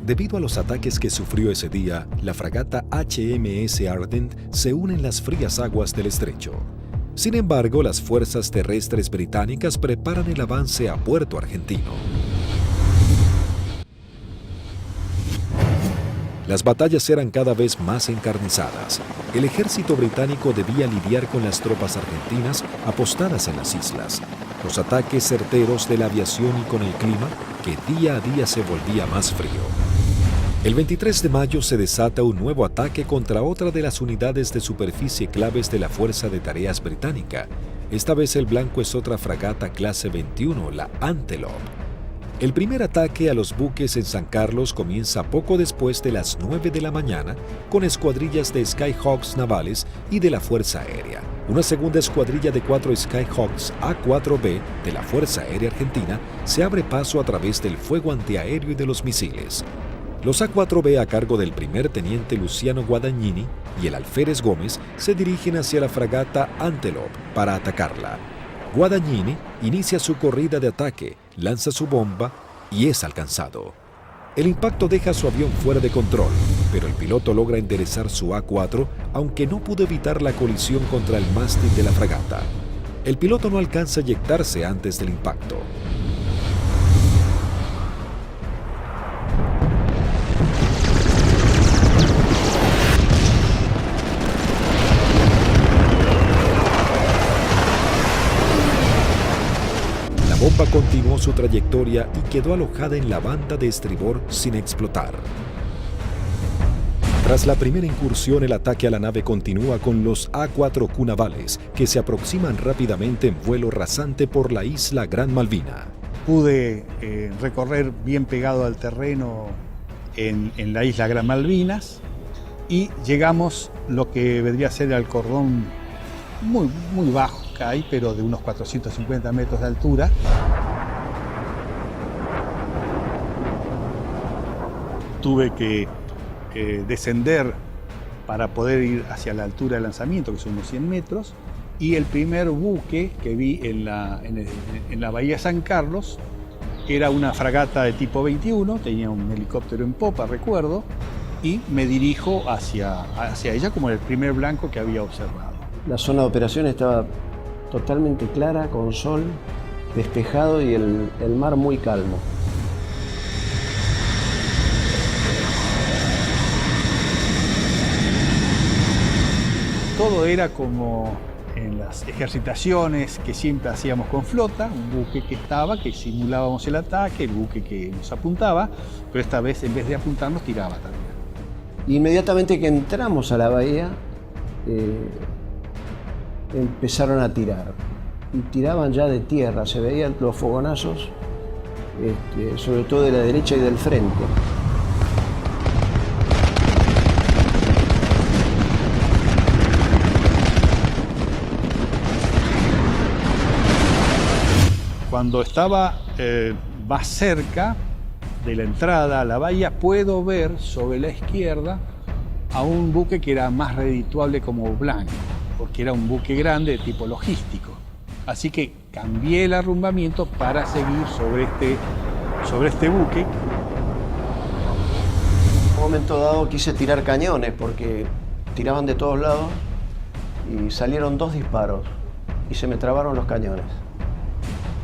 Debido a los ataques que sufrió ese día, la fragata HMS Ardent se une en las frías aguas del estrecho. Sin embargo, las fuerzas terrestres británicas preparan el avance a Puerto Argentino. Las batallas eran cada vez más encarnizadas. El ejército británico debía lidiar con las tropas argentinas apostadas en las islas, los ataques certeros de la aviación y con el clima que día a día se volvía más frío. El 23 de mayo se desata un nuevo ataque contra otra de las unidades de superficie claves de la Fuerza de Tareas británica. Esta vez el blanco es otra fragata clase 21, la Antelope. El primer ataque a los buques en San Carlos comienza poco después de las 9 de la mañana con escuadrillas de Skyhawks navales y de la Fuerza Aérea. Una segunda escuadrilla de 4 Skyhawks A4B de la Fuerza Aérea Argentina se abre paso a través del fuego antiaéreo y de los misiles. Los A4B a cargo del primer teniente Luciano Guadagnini y el alférez Gómez se dirigen hacia la fragata Antelope para atacarla. Guadagnini inicia su corrida de ataque, lanza su bomba y es alcanzado. El impacto deja su avión fuera de control, pero el piloto logra enderezar su A4, aunque no pudo evitar la colisión contra el mástil de la fragata. El piloto no alcanza a eyectarse antes del impacto. La bomba continuó su trayectoria y quedó alojada en la banda de estribor sin explotar. Tras la primera incursión, el ataque a la nave continúa con los A4Q navales, que se aproximan rápidamente en vuelo rasante por la isla Gran Malvina. Pude recorrer bien pegado al terreno en la isla Gran Malvinas y llegamos lo que vendría a ser al cordón muy bajo que hay, pero de unos 450 metros de altura. Tuve que descender para poder ir hacia la altura de lanzamiento, que son unos 100 metros, y el primer buque que vi en la bahía San Carlos era una fragata de tipo 21, tenía un helicóptero en popa, recuerdo, y me dirijo hacia ella como el primer blanco que había observado. La zona de operación estaba totalmente clara, con sol, despejado y el mar muy calmo. Todo era como en las ejercitaciones que siempre hacíamos con flota, un buque que simulábamos el ataque, el buque que nos apuntaba, pero esta vez en vez de apuntarnos tiraba también. Inmediatamente que entramos a la bahía, empezaron a tirar. Y tiraban ya de tierra, se veían los fogonazos, sobre todo de la derecha y del frente. Cuando estaba más cerca de la entrada a la bahía, puedo ver sobre la izquierda a un buque que era más redituable como blanco, porque era un buque grande de tipo logístico. Así que cambié el arrumbamiento para seguir sobre este buque. En un momento dado quise tirar cañones porque tiraban de todos lados y salieron 2 disparos y se me trabaron los cañones.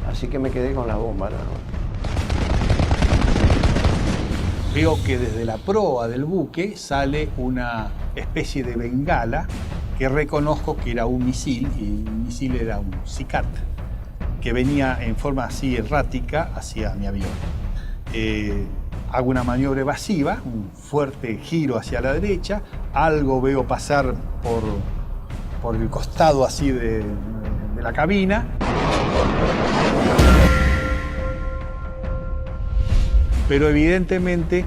Así que me quedé con la bomba. Veo que desde la proa del buque sale una especie de bengala que reconozco que era un misil, y el misil era un Sicat. que venía en forma así errática hacia mi avión. Hago una maniobra evasiva, un fuerte giro hacia la derecha, algo veo pasar por el costado así de la cabina. Pero evidentemente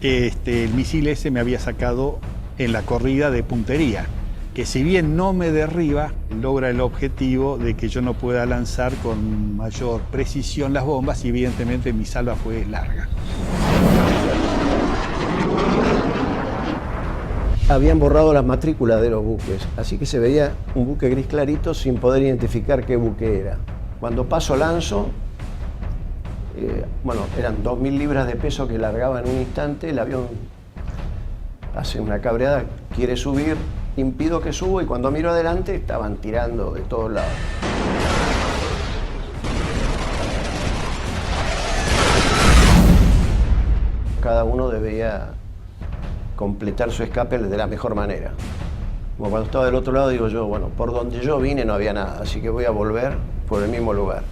el misil ese me había sacado en la corrida de puntería, que si bien no me derriba, logra el objetivo de que yo no pueda lanzar con mayor precisión las bombas y evidentemente mi salva fue larga. Habían borrado las matrículas de los buques, así que se veía un buque gris clarito sin poder identificar qué buque era. Cuando paso lanzo, eran 2.000 libras de peso que largaba en un instante, el avión hace una cabreada, quiere subir, impido que suba y cuando miro adelante estaban tirando de todos lados. Cada uno debía completar su escape de la mejor manera. Como cuando estaba del otro lado digo yo, bueno, por donde yo vine no había nada, así que voy a volver por el mismo lugar.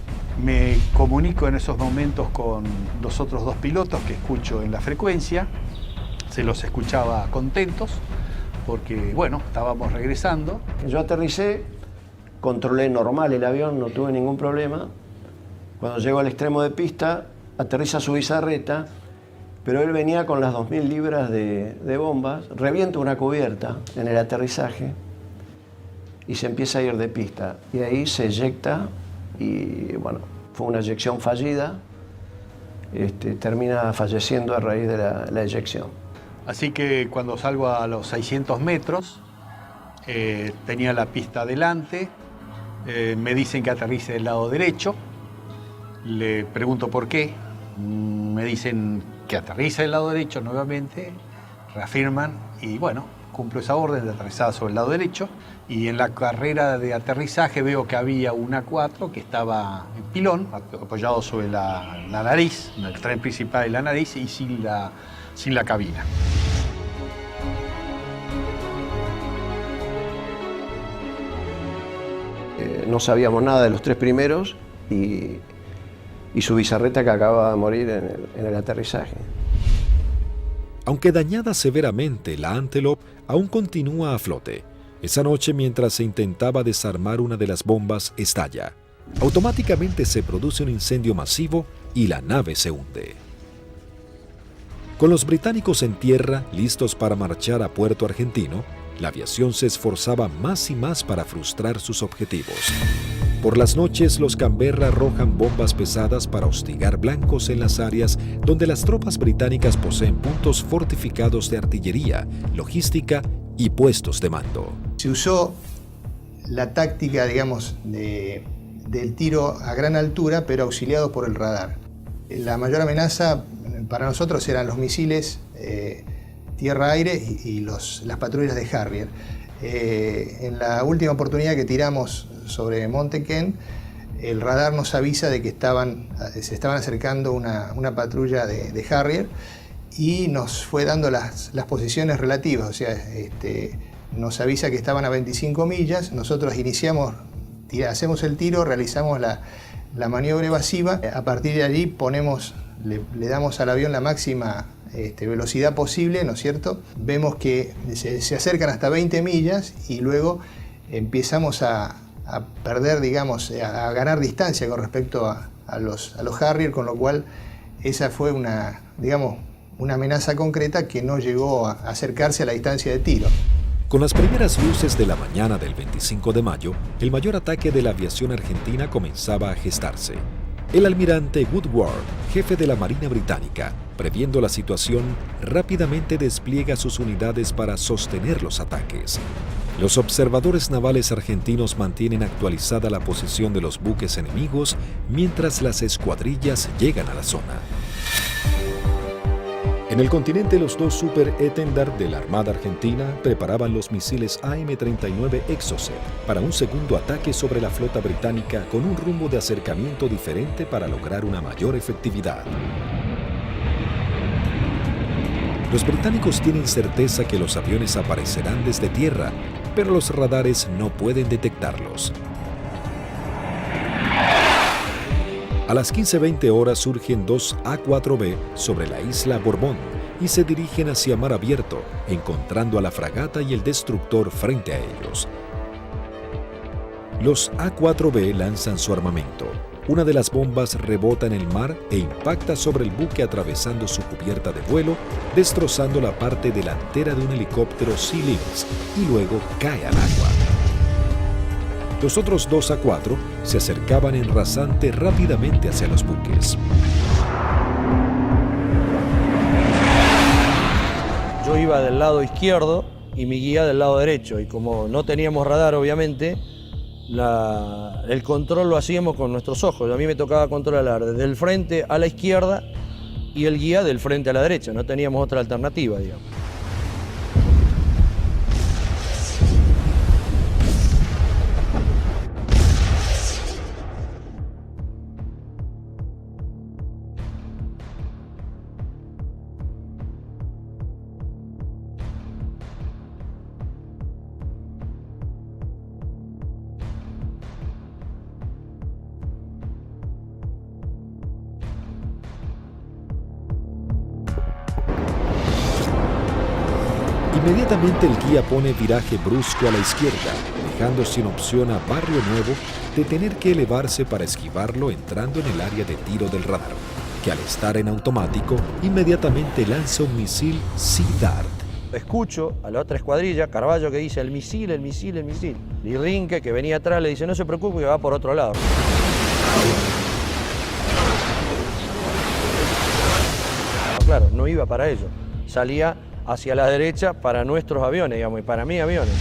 Me comunico en esos momentos con los otros dos pilotos que escucho en la frecuencia. Se los escuchaba contentos porque, bueno, estábamos regresando. Yo aterricé, controlé normal el avión, no tuve ningún problema. Cuando llego al extremo de pista, aterriza su bizarreta, pero él venía con las 2.000 libras de bombas, revienta una cubierta en el aterrizaje y se empieza a ir de pista. Y ahí se eyecta y, bueno, fue una eyección fallida. Termina falleciendo a raíz de la eyección. Así que cuando salgo a los 600 metros, tenía la pista adelante, me dicen que aterrice del lado derecho, le pregunto por qué, me dicen que aterrice del lado derecho nuevamente, reafirman y bueno, cumplo esa orden de aterrizada sobre el lado derecho y en la carrera de aterrizaje veo que había un A4 que estaba en pilón, apoyado sobre la nariz, en el tren principal de la nariz y sin la cabina. No sabíamos nada de los tres primeros y su bizarreta que acaba de morir en el aterrizaje. Aunque dañada severamente, la Antelope aún continúa a flote. Esa noche, mientras se intentaba desarmar una de las bombas, estalla. Automáticamente se produce un incendio masivo y la nave se hunde. Con los británicos en tierra, listos para marchar a Puerto Argentino, la aviación se esforzaba más y más para frustrar sus objetivos. Por las noches, los Canberra arrojan bombas pesadas para hostigar blancos en las áreas donde las tropas británicas poseen puntos fortificados de artillería, logística y puestos de mando. Se usó la táctica, digamos, del tiro a gran altura, pero auxiliado por el radar. La mayor amenaza para nosotros eran los misiles tierra-aire y las patrullas de Harrier. En la última oportunidad que tiramos sobre Monte Kent, el radar nos avisa de que se estaban acercando una patrulla de Harrier y nos fue dando las posiciones relativas, o sea, nos avisa que estaban a 25 millas, nosotros hacemos el tiro, realizamos la maniobra evasiva, a partir de allí le damos al avión la máxima velocidad posible, ¿no es cierto? Vemos que se acercan hasta 20 millas y luego empezamos a perder, digamos, a ganar distancia con respecto a los Harrier, con lo cual esa fue una amenaza concreta que no llegó a acercarse a la distancia de tiro. Con las primeras luces de la mañana del 25 de mayo, el mayor ataque de la aviación argentina comenzaba a gestarse. El almirante Woodward, jefe de la Marina Británica, previendo la situación, rápidamente despliega sus unidades para sostener los ataques. Los observadores navales argentinos mantienen actualizada la posición de los buques enemigos mientras las escuadrillas llegan a la zona. En el continente, los dos Super Étendard de la Armada Argentina preparaban los misiles AM-39 Exocet para un segundo ataque sobre la flota británica con un rumbo de acercamiento diferente para lograr una mayor efectividad. Los británicos tienen certeza que los aviones aparecerán desde tierra, pero los radares no pueden detectarlos. A las 15:20 horas surgen dos A-4B sobre la isla Borbón y se dirigen hacia mar abierto, encontrando a la fragata y el destructor frente a ellos. Los A-4B lanzan su armamento. Una de las bombas rebota en el mar e impacta sobre el buque atravesando su cubierta de vuelo, destrozando la parte delantera de un helicóptero Sea Lynx y luego cae al agua. Los otros dos A-4 se acercaban en rasante rápidamente hacia los buques. Yo iba del lado izquierdo y mi guía del lado derecho, y como no teníamos radar, obviamente, el control lo hacíamos con nuestros ojos. A mí me tocaba controlar desde el frente a la izquierda y el guía del frente a la derecha. No teníamos otra alternativa, digamos. Inmediatamente el guía pone viraje brusco a la izquierda, dejando sin opción a Barrio Nuevo de tener que elevarse para esquivarlo entrando en el área de tiro del radar, que al estar en automático, inmediatamente lanza un misil Sea Dart. Escucho a la otra escuadrilla, Carballo, que dice el misil, el misil, el misil. Y Rinque, que venía atrás, le dice no se preocupe que va por otro lado. Claro, no iba para ello. Salía hacia la derecha para nuestros aviones, digamos, y para mis aviones.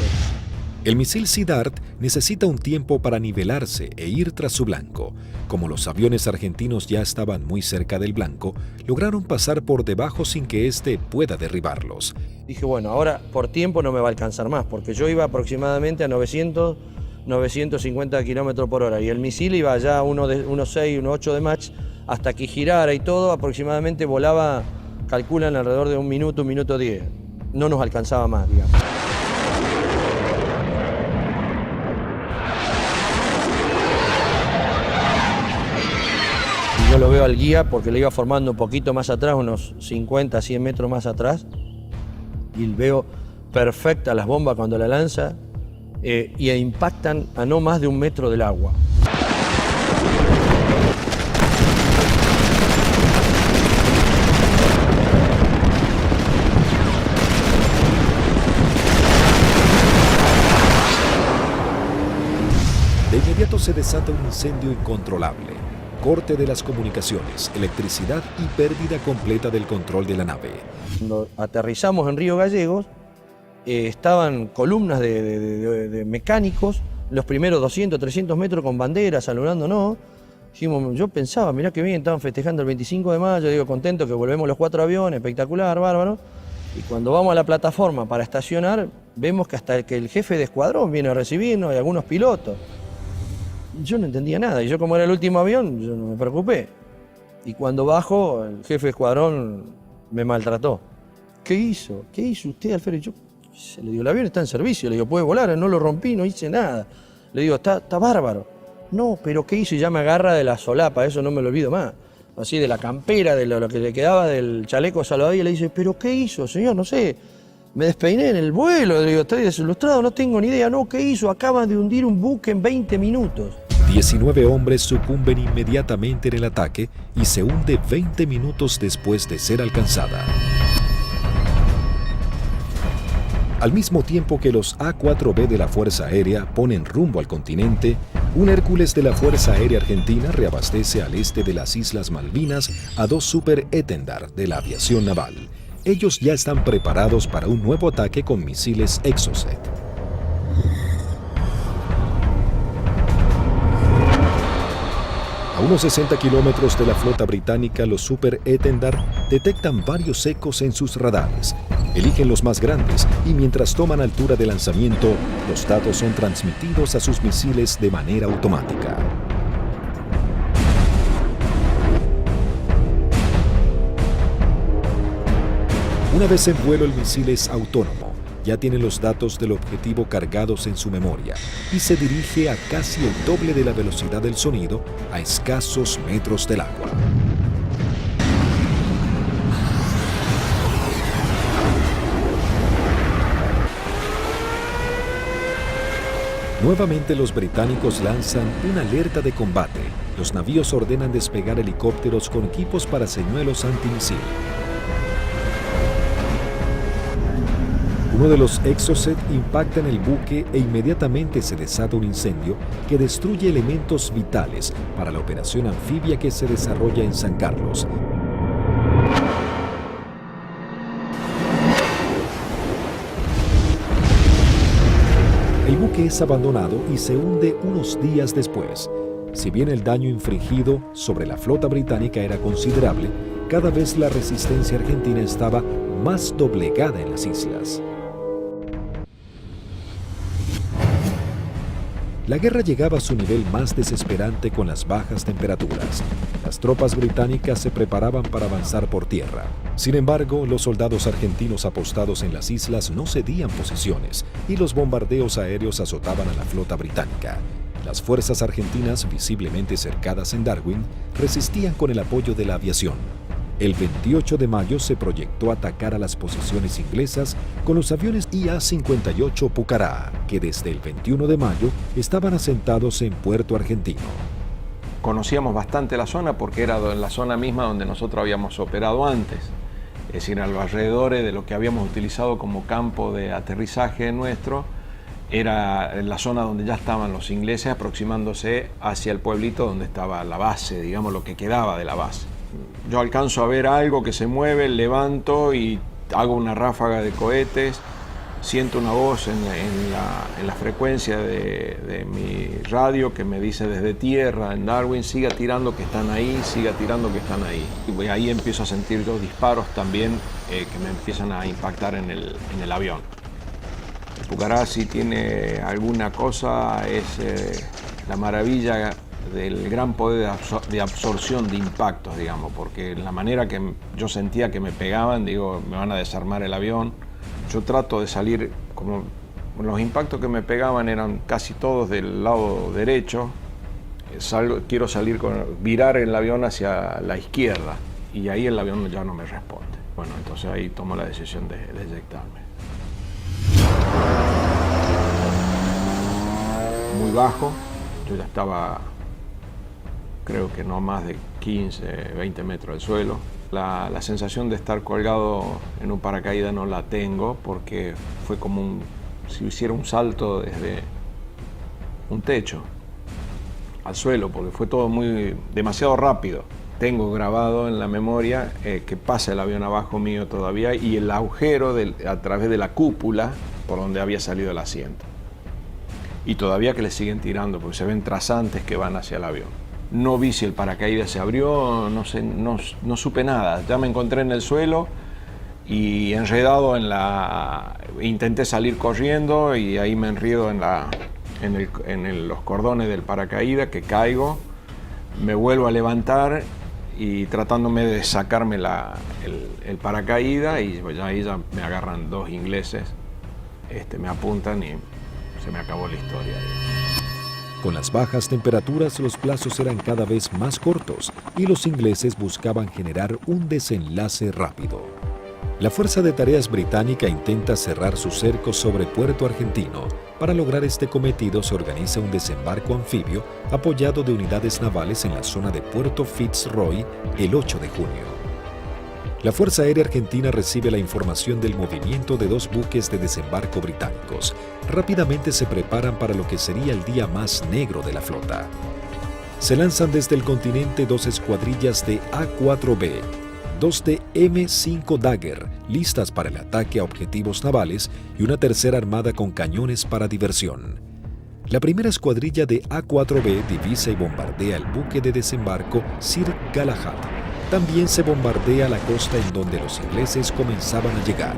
El misil Sea Dart necesita un tiempo para nivelarse e ir tras su blanco. Como los aviones argentinos ya estaban muy cerca del blanco, lograron pasar por debajo sin que éste pueda derribarlos. Dije, bueno, ahora por tiempo no me va a alcanzar más, porque yo iba aproximadamente a 950 kilómetros por hora y el misil iba ya a 1.6, 1.8 de Mach, hasta que girara y todo, aproximadamente volaba, calculan alrededor de 1 minuto, 1 minuto 10. No nos alcanzaba más, digamos. Yo lo veo al guía porque le iba formando un poquito más atrás, unos 50, 100 metros más atrás, y veo perfecta las bombas cuando la lanza y impactan a no más de 1 metro del agua. De inmediato se desata un incendio incontrolable. Corte de las comunicaciones, electricidad y pérdida completa del control de la nave. Cuando aterrizamos en Río Gallegos, estaban columnas de mecánicos, los primeros 200, 300 metros con banderas, saludándonos. Dijimos, yo pensaba, mirá que bien, estaban festejando el 25 de mayo, digo, contento que volvemos los 4 aviones, espectacular, bárbaro. Y cuando vamos a la plataforma para estacionar, vemos que hasta que el jefe de escuadrón viene a recibirnos y algunos pilotos. Yo no entendía nada, y yo como era el último avión, yo no me preocupé. Y cuando bajo, el jefe de escuadrón me maltrató. ¿Qué hizo? ¿Qué hizo usted, Alfredo? Yo le digo, el avión está en servicio, le digo, puede volar, no lo rompí, no hice nada. Le digo, está bárbaro. No, pero ¿qué hizo? Y ya me agarra de la solapa, eso no me lo olvido más. Así de la campera, de lo que le quedaba del chaleco salvavidas, le dice, ¿pero qué hizo, señor? No sé. Me despeiné en el vuelo, le digo, estoy desilustrado, no tengo ni idea. No, ¿qué hizo? Acaban de hundir un buque en 20 minutos. 19 hombres sucumben inmediatamente en el ataque y se hunde 20 minutos después de ser alcanzada. Al mismo tiempo que los A-4B de la Fuerza Aérea ponen rumbo al continente, un Hércules de la Fuerza Aérea Argentina reabastece al este de las Islas Malvinas a 2 Super Étendard de la aviación naval. Ellos ya están preparados para un nuevo ataque con misiles Exocet. A unos 60 kilómetros de la flota británica, los Super Étendard detectan varios ecos en sus radares. Eligen los más grandes y mientras toman altura de lanzamiento, los datos son transmitidos a sus misiles de manera automática. Una vez en vuelo, el misil es autónomo. ya tiene los datos del objetivo cargados en su memoria y se dirige a casi el doble de la velocidad del sonido a escasos metros del agua. Nuevamente los británicos lanzan una alerta de combate. Los navíos ordenan despegar helicópteros con equipos para señuelos antimisil. Uno de los Exocet impacta en el buque e inmediatamente se desata un incendio que destruye elementos vitales para la operación anfibia que se desarrolla en San Carlos. El buque es abandonado y se hunde unos días después. Si bien el daño infligido sobre la flota británica era considerable, cada vez la resistencia argentina estaba más doblegada en las islas. La guerra llegaba a su nivel más desesperante con las bajas temperaturas. Las tropas británicas se preparaban para avanzar por tierra. Sin embargo, los soldados argentinos apostados en las islas no cedían posiciones y los bombardeos aéreos azotaban a la flota británica. Las fuerzas argentinas, visiblemente cercadas en Darwin, resistían con el apoyo de la aviación. El 28 de mayo se proyectó atacar a las posiciones inglesas con los aviones IA-58 Pucará, que desde el 21 de mayo estaban asentados en Puerto Argentino. Conocíamos bastante la zona porque era la zona misma donde nosotros habíamos operado antes, es decir, a los alrededores de lo que habíamos utilizado como campo de aterrizaje nuestro, era la zona donde ya estaban los ingleses aproximándose hacia el pueblito donde estaba la base, digamos lo que quedaba de la base. Yo alcanzo a ver algo que se mueve, levanto y hago una ráfaga de cohetes, siento una voz en la frecuencia de mi radio que me dice desde tierra en Darwin, siga tirando que están ahí, siga tirando que están ahí. Y ahí empiezo a sentir dos disparos también que me empiezan a impactar en el avión. El Pucará, si tiene alguna cosa, es la maravilla del gran poder de absorción de impactos, digamos, porque la manera que yo sentía que me pegaban, digo, me van a desarmar el avión. Yo trato de salir, como los impactos que me pegaban eran casi todos del lado derecho, quiero virar el avión hacia la izquierda y ahí el avión ya no me responde. Bueno, entonces ahí tomo la decisión de eyectarme. Muy bajo, yo ya estaba, creo que no más de 15, 20 metros del suelo. La sensación de estar colgado en un paracaídas no la tengo porque fue como si hiciera un salto desde un techo al suelo, porque fue todo demasiado rápido. Tengo grabado en la memoria que pasa el avión abajo mío todavía y el agujero a través de la cúpula por donde había salido el asiento. Y todavía que le siguen tirando porque se ven trazantes que van hacia el avión. No vi si el paracaídas se abrió, no sé, no supe nada. Ya me encontré en el suelo y enredado intenté salir corriendo y ahí me enredo en los cordones del paracaídas, que caigo, me vuelvo a levantar y tratándome de sacarme el paracaídas y ahí ya me agarran dos ingleses, me apuntan y se me acabó la historia. Con las bajas temperaturas, los plazos eran cada vez más cortos y los ingleses buscaban generar un desenlace rápido. La Fuerza de Tareas Británica intenta cerrar su cerco sobre Puerto Argentino. Para lograr este cometido se organiza un desembarco anfibio apoyado de unidades navales en la zona de Puerto Fitzroy el 8 de junio. La Fuerza Aérea Argentina recibe la información del movimiento de dos buques de desembarco británicos. Rápidamente se preparan para lo que sería el día más negro de la flota. Se lanzan desde el continente dos escuadrillas de A-4B, dos de M5 Dagger, listas para el ataque a objetivos navales, y una tercera armada con cañones para diversión. La primera escuadrilla de A-4B divisa y bombardea el buque de desembarco Sir Galahad. También se bombardea la costa en donde los ingleses comenzaban a llegar.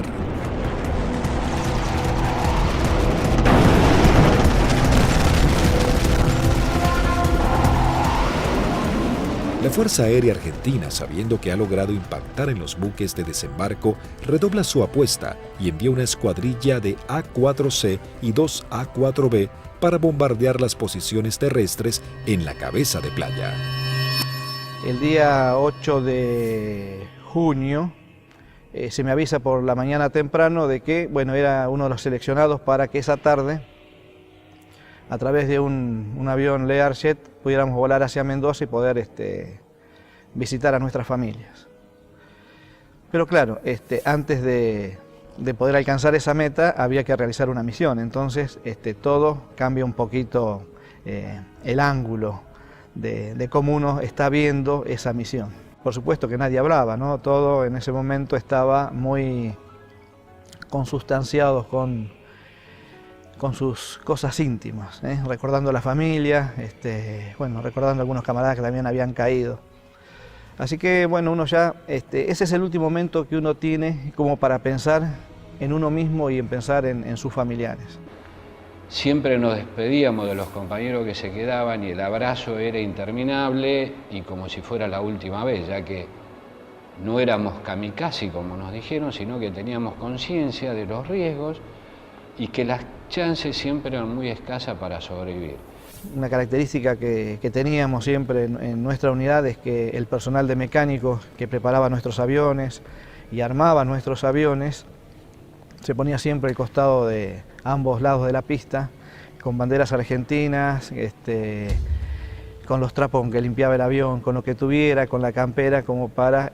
La Fuerza Aérea Argentina, sabiendo que ha logrado impactar en los buques de desembarco, redobla su apuesta y envía una escuadrilla de A-4C y 2 A-4B para bombardear las posiciones terrestres en la cabeza de playa. El día 8 de junio se me avisa por la mañana temprano de que, bueno, era uno de los seleccionados para que esa tarde, a través de un avión Learjet, pudiéramos volar hacia Mendoza y poder visitar a nuestras familias. Pero claro, antes de poder alcanzar esa meta había que realizar una misión, entonces todo cambia un poquito el ángulo de cómo uno está viendo esa misión. Por supuesto que nadie hablaba, ¿no? Todo en ese momento estaba muy consustanciado con sus cosas íntimas, recordando a la familia, bueno, recordando a algunos camaradas que también habían caído. Así que bueno, uno ya, ese es el último momento que uno tiene como para pensar en uno mismo y en pensar en sus familiares. Siempre nos despedíamos de los compañeros que se quedaban y el abrazo era interminable y como si fuera la última vez, ya que no éramos kamikaze como nos dijeron, sino que teníamos conciencia de los riesgos y que las chances siempre eran muy escasas para sobrevivir. Una característica que teníamos siempre en nuestra unidad es que el personal de mecánicos que preparaba nuestros aviones y armaba nuestros aviones se ponía siempre al costado de ambos lados de la pista, con banderas argentinas, con los trapos con que limpiaba el avión, con lo que tuviera, con la campera, como para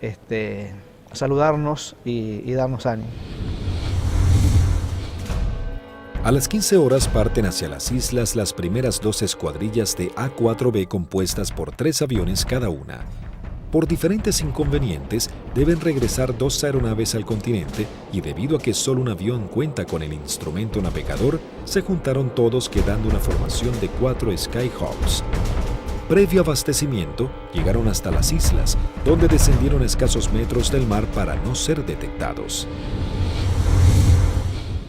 saludarnos y darnos ánimo. A las 15 horas parten hacia las islas las primeras 2 escuadrillas de A-4B compuestas por 3 aviones cada una. Por diferentes inconvenientes, deben regresar 2 aeronaves al continente y debido a que solo un avión cuenta con el instrumento navegador, se juntaron todos quedando una formación de 4 Skyhawks. Previo abastecimiento, llegaron hasta las islas, donde descendieron a escasos metros del mar para no ser detectados.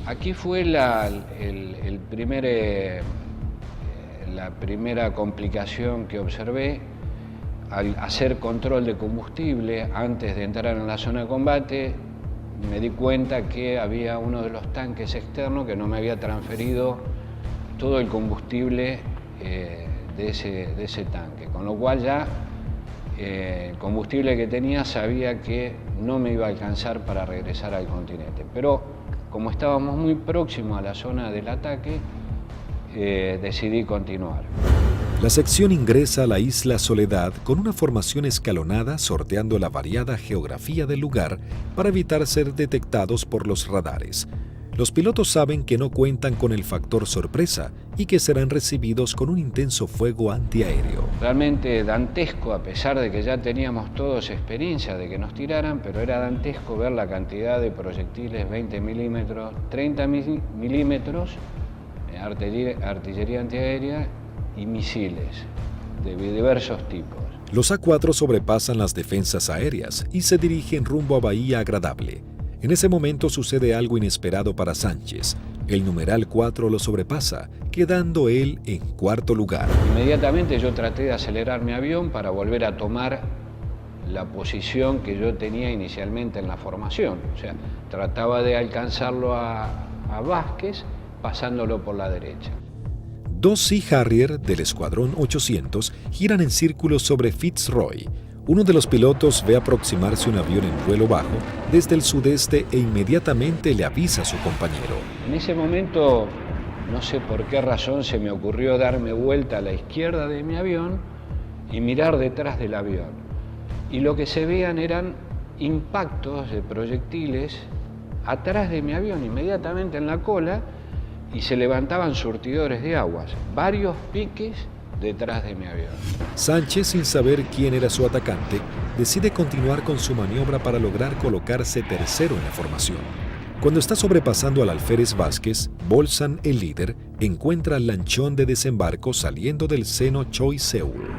Aquí fue la primera complicación que observé. Al hacer control de combustible antes de entrar en la zona de combate, me di cuenta que había uno de los tanques externos que no me había transferido todo el combustible de ese tanque, con lo cual ya el combustible que tenía sabía que no me iba a alcanzar para regresar al continente. Pero como estábamos muy próximos a la zona del ataque, decidí continuar. La sección ingresa a la isla Soledad con una formación escalonada sorteando la variada geografía del lugar para evitar ser detectados por los radares. Los pilotos saben que no cuentan con el factor sorpresa y que serán recibidos con un intenso fuego antiaéreo. Realmente dantesco, a pesar de que ya teníamos todos experiencia de que nos tiraran, pero era dantesco ver la cantidad de proyectiles 20 milímetros, 30 milímetros, artillería antiaérea y misiles de diversos tipos. Los A4 sobrepasan las defensas aéreas y se dirigen rumbo a Bahía Agradable. En ese momento sucede algo inesperado para Sánchez. El numeral 4 lo sobrepasa, quedando él en 4º lugar. Inmediatamente yo traté de acelerar mi avión para volver a tomar la posición que yo tenía inicialmente en la formación. O sea, trataba de alcanzarlo a Vázquez pasándolo por la derecha. 2 Sea Harrier del Escuadrón 800 giran en círculo sobre Fitzroy. Uno de los pilotos ve aproximarse un avión en vuelo bajo desde el sudeste e inmediatamente le avisa a su compañero. En ese momento, no sé por qué razón, se me ocurrió darme vuelta a la izquierda de mi avión y mirar detrás del avión. Y lo que se veían eran impactos de proyectiles atrás de mi avión, inmediatamente en la cola, y se levantaban surtidores de aguas, varios piques detrás de mi avión. Sánchez, sin saber quién era su atacante, decide continuar con su maniobra para lograr colocarse tercero en la formación. Cuando está sobrepasando al alférez Vázquez, Bolsan, el líder, encuentra al lanchón de desembarco saliendo del seno Choi Seul.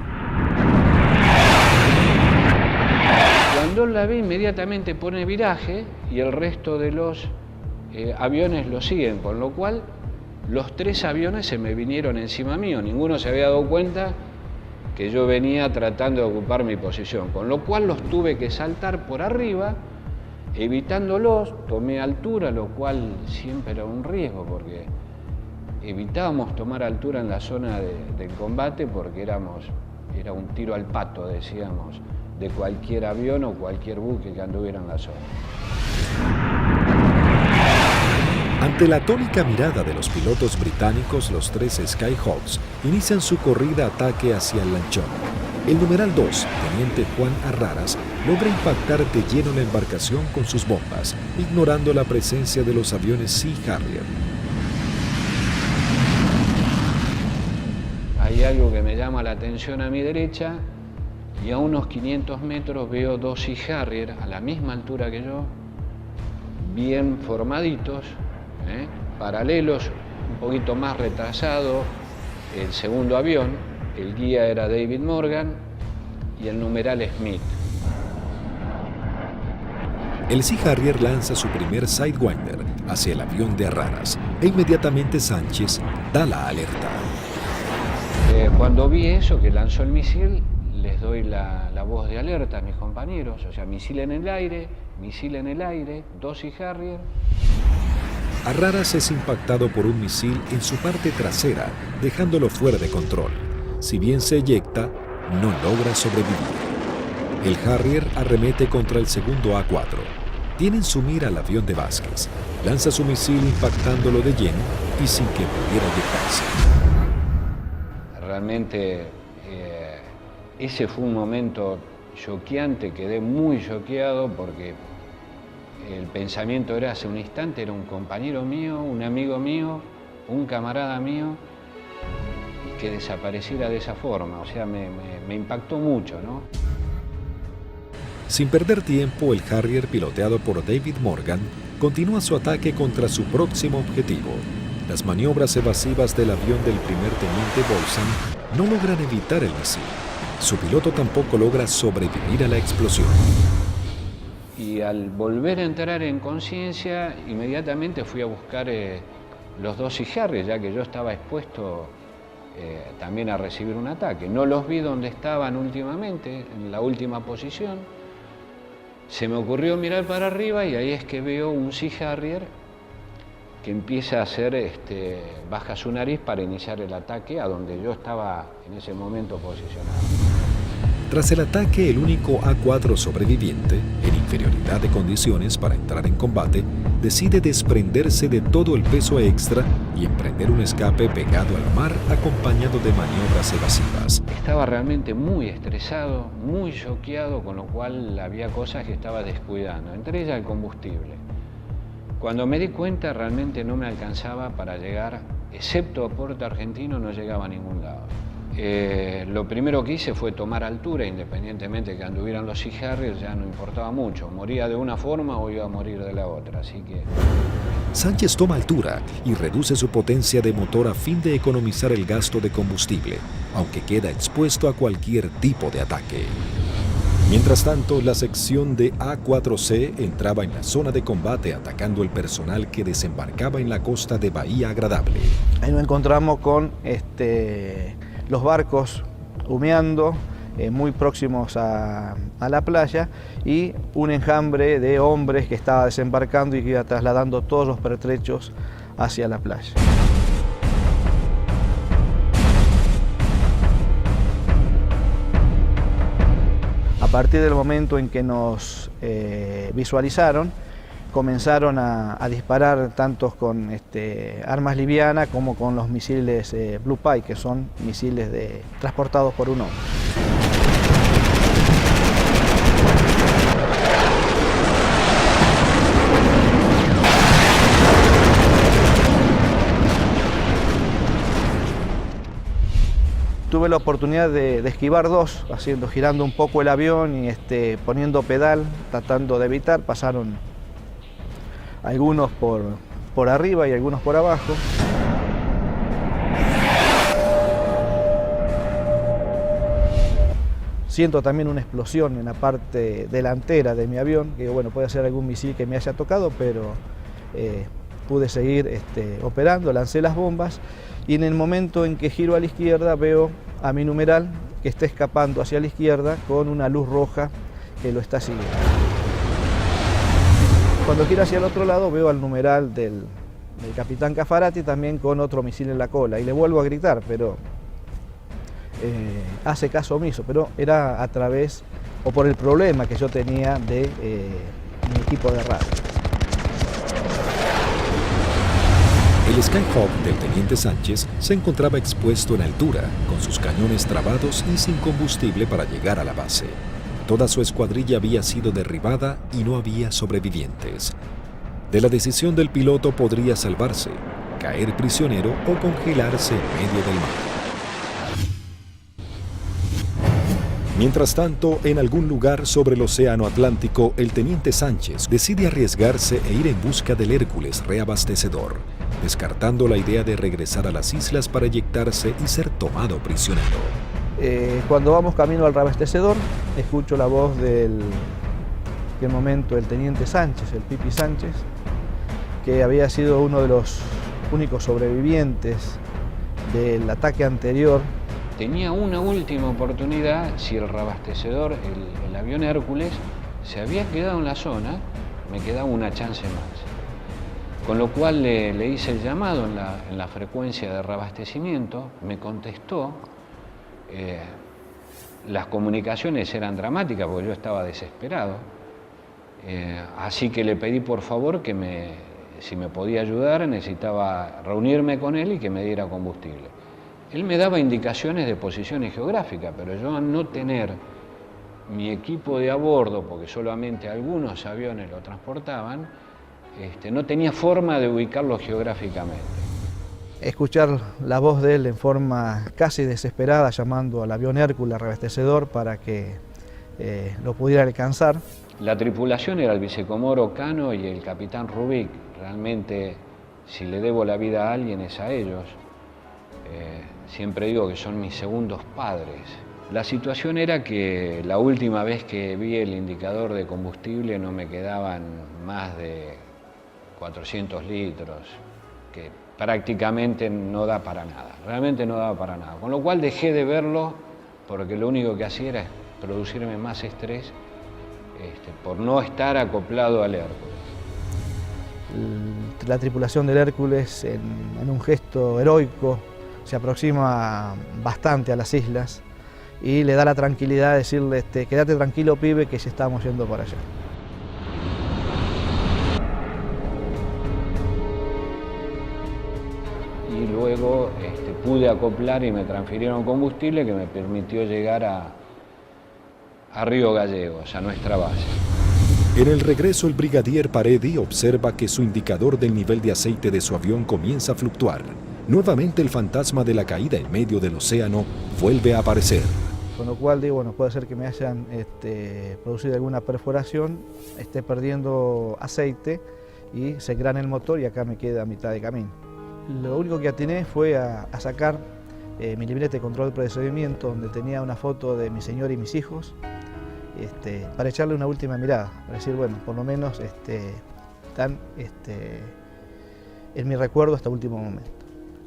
Cuando la ve, inmediatamente pone viraje y el resto de los aviones lo siguen, con lo cual los 3 aviones se me vinieron encima mío. Ninguno se había dado cuenta que yo venía tratando de ocupar mi posición, con lo cual los tuve que saltar por arriba, evitándolos, tomé altura, lo cual siempre era un riesgo, porque evitábamos tomar altura en la zona del combate porque era un tiro al pato, decíamos, de cualquier avión o cualquier buque que anduviera en la zona. Ante la atónica mirada de los pilotos británicos, los 3 Skyhawks inician su corrida ataque hacia el lanchón. El numeral 2, teniente Juan Arraras, logra impactar de lleno la embarcación con sus bombas, ignorando la presencia de los aviones Sea Harrier. Hay algo que me llama la atención a mi derecha y a unos 500 metros veo 2 Sea Harrier a la misma altura que yo, bien formaditos, paralelos, un poquito más retrasado el segundo avión, el guía era David Morgan y el numeral Smith. El Sea Harrier lanza su primer Sidewinder hacia el avión de Arraras e inmediatamente Sánchez da la alerta. Cuando vi eso, que lanzó el misil, les doy la voz de alerta a mis compañeros, o sea, misil en el aire, 2 Sea Harrier. Arraras es impactado por un misil en su parte trasera, dejándolo fuera de control. Si bien se eyecta, no logra sobrevivir. El Harrier arremete contra el segundo A4. Tiene en su mira al avión de Vázquez. Lanza su misil impactándolo de lleno y sin que pudiera eyectarse. Realmente ese fue un momento choqueante, quedé muy choqueado porque el pensamiento era hace un instante, era un compañero mío, un amigo mío, un camarada mío, y que desapareciera de esa forma, o sea, me impactó mucho, ¿no? Sin perder tiempo, el Harrier, piloteado por David Morgan, continúa su ataque contra su próximo objetivo. Las maniobras evasivas del avión del primer teniente Bolson no logran evitar el misil. Su piloto tampoco logra sobrevivir a la explosión. Y al volver a entrar en conciencia, inmediatamente fui a buscar los 2 Sea Harrier, ya que yo estaba expuesto también a recibir un ataque. No los vi donde estaban últimamente, en la última posición. Se me ocurrió mirar para arriba y ahí es que veo un Sea Harrier que empieza a hacer, baja su nariz para iniciar el ataque a donde yo estaba en ese momento posicionado. Tras el ataque, el único A4 sobreviviente, en inferioridad de condiciones para entrar en combate, decide desprenderse de todo el peso extra y emprender un escape pegado al mar acompañado de maniobras evasivas. Estaba realmente muy estresado, muy choqueado, con lo cual había cosas que estaba descuidando, entre ellas el combustible. Cuando me di cuenta, realmente no me alcanzaba para llegar, excepto a Puerto Argentino, no llegaba a ningún lado. Lo primero que hice fue tomar altura, independientemente que anduvieran los Sea Harrier, ya no importaba mucho. Moría de una forma o iba a morir de la otra, así que... Sánchez toma altura y reduce su potencia de motor a fin de economizar el gasto de combustible, aunque queda expuesto a cualquier tipo de ataque. Mientras tanto, la sección de A4C entraba en la zona de combate atacando el personal que desembarcaba en la costa de Bahía Agradable. Ahí nos encontramos con los barcos humeando, muy próximos a la playa, y un enjambre de hombres que estaba desembarcando y que iba trasladando todos los pertrechos hacia la playa. A partir del momento en que nos visualizaron, comenzaron a disparar tanto con armas livianas como con los misiles Blue Pie, que son misiles transportados por un hombre. Tuve la oportunidad de esquivar 2, girando un poco el avión y poniendo pedal, tratando de evitar. Pasaron algunos por arriba y algunos por abajo. Siento también una explosión en la parte delantera de mi avión, que bueno, puede ser algún misil que me haya tocado, pero pude seguir operando, lancé las bombas y en el momento en que giro a la izquierda veo a mi numeral que está escapando hacia la izquierda con una luz roja que lo está siguiendo. Cuando gira hacia el otro lado veo al numeral del capitán Caffarati también con otro misil en la cola y le vuelvo a gritar, pero hace caso omiso, pero era a través o por el problema que yo tenía de mi equipo de radio. El Skyhawk del teniente Sánchez se encontraba expuesto en altura, con sus cañones trabados y sin combustible para llegar a la base. Toda su escuadrilla había sido derribada y no había sobrevivientes. De la decisión del piloto podría salvarse, caer prisionero o congelarse en medio del mar. Mientras tanto, en algún lugar sobre el océano Atlántico, el teniente Sánchez decide arriesgarse e ir en busca del Hércules reabastecedor, descartando la idea de regresar a las islas para eyectarse y ser tomado prisionero. Cuando vamos camino al reabastecedor, escucho la voz del, en el momento, el teniente Sánchez, el Pipi Sánchez, que había sido uno de los únicos sobrevivientes del ataque anterior. Tenía una última oportunidad, si el reabastecedor, el avión Hércules, se había quedado en la zona, me quedaba una chance más. Con lo cual le hice el llamado en la frecuencia de reabastecimiento, me contestó. Las comunicaciones eran dramáticas porque yo estaba desesperado, así que le pedí por favor que si me podía ayudar, necesitaba reunirme con él y que me diera combustible. Él me daba indicaciones de posiciones geográficas, pero yo al no tener mi equipo de a bordo, porque solamente algunos aviones lo transportaban, no tenía forma de ubicarlo geográficamente. Escuchar la voz de él en forma casi desesperada, llamando al avión Hércules reabastecedor para que lo pudiera alcanzar. La tripulación era el vicecomoro Cano y el capitán Rubik. Realmente, si le debo la vida a alguien es a ellos. Siempre digo que son mis segundos padres. La situación era que la última vez que vi el indicador de combustible no me quedaban más de 400 litros, que prácticamente no da para nada, realmente no daba para nada. Con lo cual dejé de verlo porque lo único que hacía era producirme más estrés por no estar acoplado al Hércules. La tripulación del Hércules, en un gesto heroico, se aproxima bastante a las islas y le da la tranquilidad de decirle, quédate tranquilo, pibe, que ya estamos yendo para allá. Y luego pude acoplar y me transfirieron combustible que me permitió llegar a Río Gallegos, a nuestra base. En el regreso, el brigadier Paredi observa que su indicador del nivel de aceite de su avión comienza a fluctuar. Nuevamente el fantasma de la caída en medio del océano vuelve a aparecer. Con lo cual digo, bueno, puede ser que me hayan producido alguna perforación, esté perdiendo aceite y se grane el motor y acá me queda a mitad de camino. Lo único que atiné fue a sacar mi libreta de control de procedimiento, donde tenía una foto de mi señor y mis hijos, para echarle una última mirada, para decir, bueno, por lo menos están en mi recuerdo hasta último momento.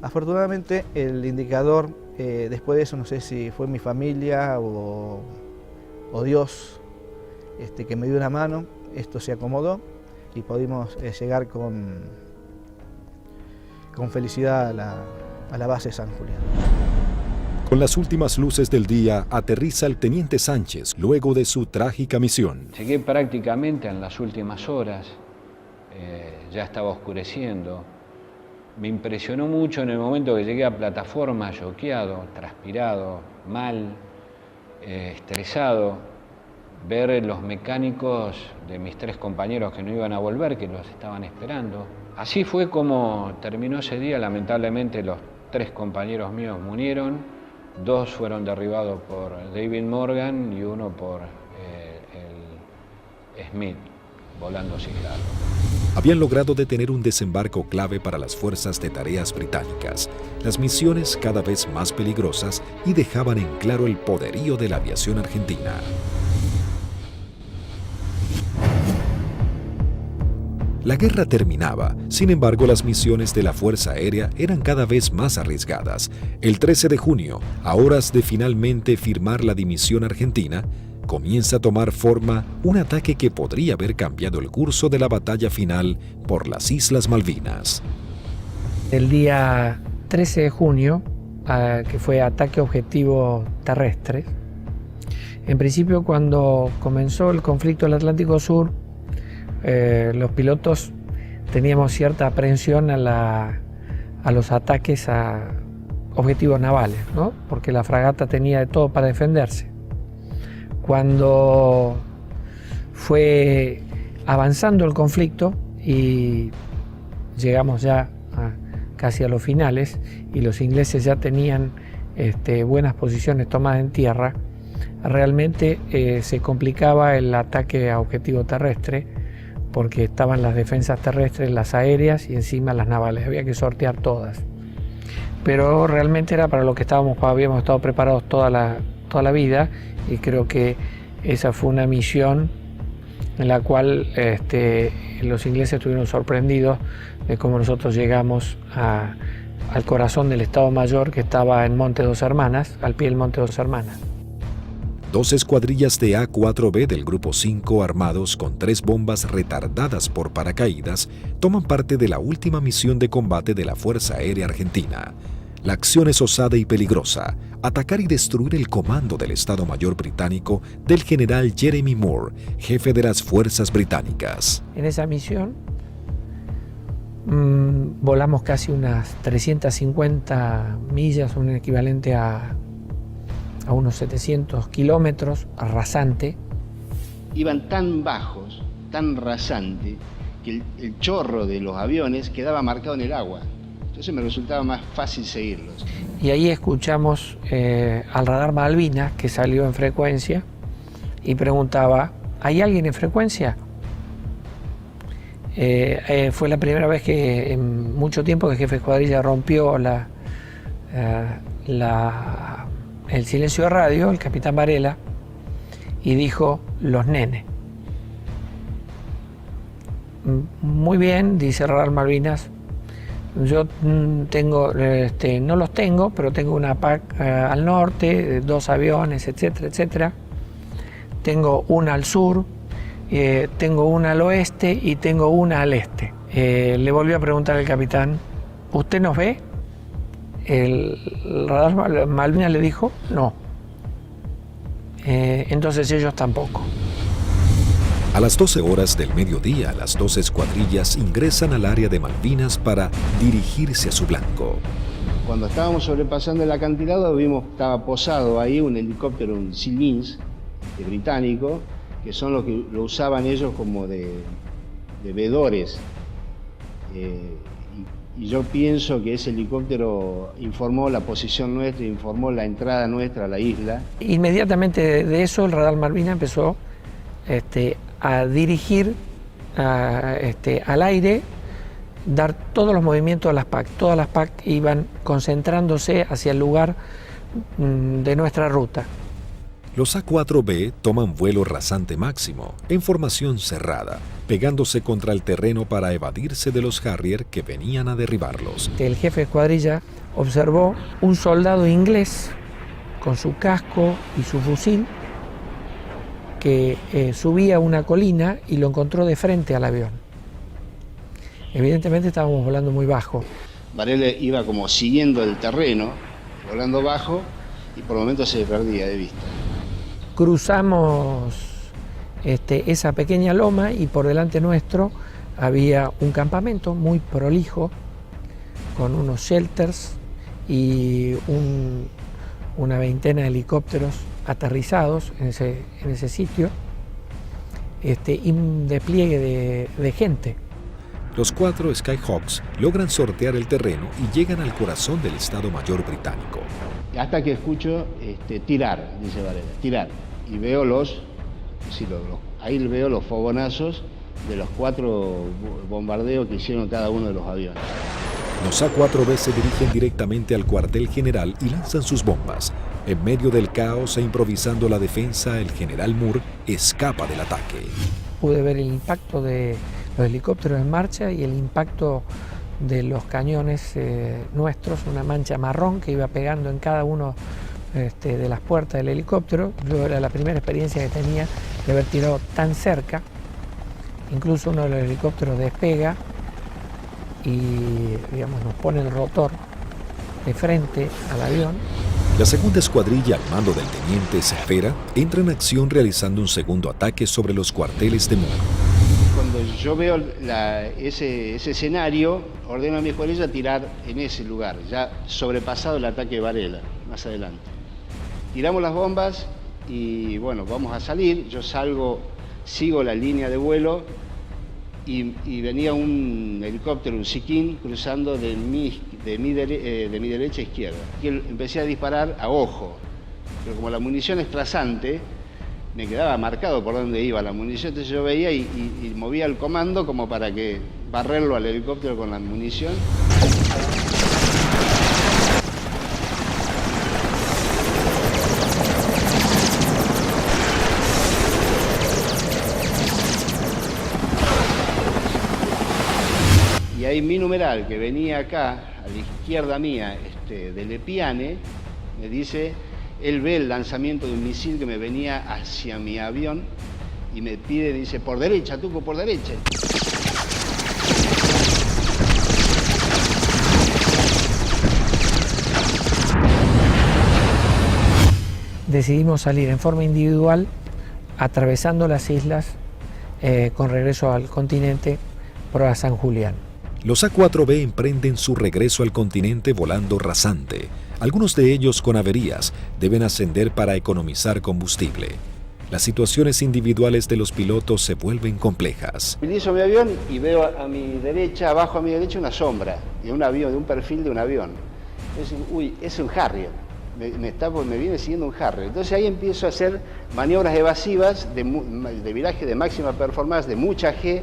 Afortunadamente el indicador, después de eso, no sé si fue mi familia o Dios que me dio una mano, esto se acomodó y pudimos llegar con felicidad a la base San Julián. Con las últimas luces del día, aterriza el teniente Sánchez luego de su trágica misión. Llegué prácticamente en las últimas horas, ya estaba oscureciendo. Me impresionó mucho en el momento que llegué a plataforma, choqueado, transpirado, mal, estresado, ver los mecánicos de mis 3 compañeros que no iban a volver, que los estaban esperando. Así fue como terminó ese día. Lamentablemente los 3 compañeros míos murieron, 2 fueron derribados por David Morgan y 1 por el Smith, volando sin largo. Habían logrado detener un desembarco clave para las fuerzas de tareas británicas, las misiones cada vez más peligrosas y dejaban en claro el poderío de la aviación argentina. La guerra terminaba, sin embargo las misiones de la Fuerza Aérea eran cada vez más arriesgadas. El 13 de junio, a horas de finalmente firmar la dimisión argentina, comienza a tomar forma un ataque que podría haber cambiado el curso de la batalla final por las Islas Malvinas. El día 13 de junio, que fue ataque objetivo terrestre, en principio cuando comenzó el conflicto del Atlántico Sur, los pilotos teníamos cierta aprehensión a los ataques a objetivos navales, ¿no? Porque la fragata tenía de todo para defenderse. Cuando fue avanzando el conflicto y llegamos ya casi a los finales y los ingleses ya tenían buenas posiciones tomadas en tierra, realmente se complicaba el ataque a objetivo terrestre porque estaban las defensas terrestres, las aéreas y encima las navales, había que sortear todas. Pero realmente era para lo que habíamos estado preparados toda la vida, y creo que esa fue una misión en la cual los ingleses estuvieron sorprendidos de cómo nosotros llegamos al corazón del Estado Mayor, que estaba en Monte Dos Hermanas, al pie del Monte Dos Hermanas. 2 escuadrillas de A4B del Grupo 5 armados con 3 bombas retardadas por paracaídas toman parte de la última misión de combate de la Fuerza Aérea Argentina. La acción es osada y peligrosa: atacar y destruir el comando del Estado Mayor británico del general Jeremy Moore, jefe de las fuerzas británicas. En esa misión volamos casi unas 350 millas, un equivalente a unos 700 kilómetros, rasante. Iban tan bajos, tan rasante, que el chorro de los aviones quedaba marcado en el agua. Entonces me resultaba más fácil seguirlos. Y ahí escuchamos al radar Malvinas, que salió en frecuencia, y preguntaba: ¿hay alguien en frecuencia? Fue la primera vez que en mucho tiempo que el jefe de escuadrilla rompió el silencio de radio, el capitán Varela, y dijo: los nenes. Muy bien, dice radar Malvinas, yo tengo, no los tengo, pero tengo una PAC al norte, 2 aviones, etcétera, etcétera. Tengo una al sur, tengo una al oeste y tengo una al este. Le volvió a preguntar el capitán: ¿usted nos ve? El radar Malvinas le dijo: no. Entonces ellos tampoco. A las 12 horas del mediodía, las 2 escuadrillas ingresan al área de Malvinas para dirigirse a su blanco. Cuando estábamos sobrepasando el acantilado, vimos que estaba posado ahí un helicóptero, un Sea Lynx británico, que son los que lo usaban ellos como de vedores. Y yo pienso que ese helicóptero informó la posición nuestra, informó la entrada nuestra a la isla. Inmediatamente de eso, el radar Malvinas empezó a dirigir al aire, dar todos los movimientos a las PAC. Todas las PAC iban concentrándose hacia el lugar de nuestra ruta. Los A4B toman vuelo rasante máximo, en formación cerrada, pegándose contra el terreno para evadirse de los Harrier que venían a derribarlos. El jefe de escuadrilla observó un soldado inglés con su casco y su fusil que subía una colina y lo encontró de frente al avión. Evidentemente estábamos volando muy bajo. Varela iba como siguiendo el terreno, volando bajo, y por momentos se perdía de vista. Cruzamos esa pequeña loma y por delante nuestro había un campamento muy prolijo con unos shelters y una veintena de helicópteros aterrizados en ese sitio, y un despliegue de gente. Los 4 Skyhawks logran sortear el terreno y llegan al corazón del Estado Mayor británico. Hasta que escucho tirar, dice Varela, tirar. Y veo ahí veo los fogonazos de los 4 bombardeos que hicieron cada uno de los aviones. Los A4B se dirigen directamente al cuartel general y lanzan sus bombas. En medio del caos e improvisando la defensa, el general Moore escapa del ataque. Pude ver el impacto de los helicópteros en marcha y el impacto de los cañones nuestros, una mancha marrón que iba pegando en cada uno de las puertas del helicóptero. Yo era la primera experiencia que tenía de haber tirado tan cerca. Incluso uno de los helicópteros despega y, digamos, nos pone el rotor de frente al avión. La segunda escuadrilla, al mando del teniente Cepeda, entra en acción realizando un segundo ataque sobre los cuarteles de Muno. Cuando yo veo ese escenario, ordeno a mi escuadrilla tirar en ese lugar, ya sobrepasado el ataque de Varela, más adelante. Tiramos las bombas y bueno, vamos a salir. Yo salgo, sigo la línea de vuelo y venía un helicóptero, un Siquín, cruzando de mi derecha a izquierda. Y empecé a disparar a ojo, pero como la munición es trazante, me quedaba marcado por dónde iba la munición, entonces yo veía y movía el comando como para que barrerlo al helicóptero con la munición. Y ahí mi numeral, que venía acá, a la izquierda mía, de Lepiane, me dice, él ve el lanzamiento de un misil que me venía hacia mi avión y me pide, dice, por derecha, Tuco, por derecha. Decidimos salir en forma individual, atravesando las islas, con regreso al continente, por a San Julián. Los A4B emprenden su regreso al continente volando rasante. Algunos de ellos con averías deben ascender para economizar combustible. Las situaciones individuales de los pilotos se vuelven complejas. Utilizo mi avión y veo a mi derecha, abajo a mi derecha, una sombra de un avión, de un perfil de un avión. Uy, es un Harrier. Me viene siguiendo un Harrier. Entonces ahí empiezo a hacer maniobras evasivas de viraje de máxima performance, de mucha G,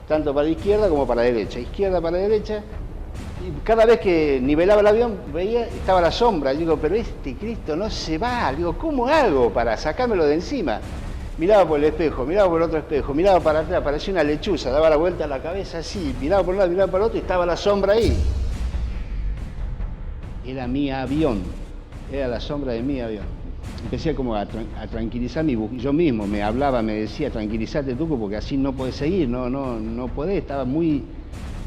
tanto para la izquierda como para la derecha. Izquierda para la derecha. Y cada vez que nivelaba el avión, veía, estaba la sombra. Yo digo, pero este Cristo no se va. Digo, ¿cómo hago para sacármelo de encima? Miraba por el espejo, miraba por el otro espejo, miraba para atrás, parecía una lechuza, daba la vuelta a la cabeza así, miraba por un lado, miraba para el otro y estaba la sombra ahí. Era mi avión, era la sombra de mi avión. Empecé como a tranquilizar yo mismo, me hablaba, me decía, tranquilízate Tuco, porque así no podés seguir, no podés, estaba muy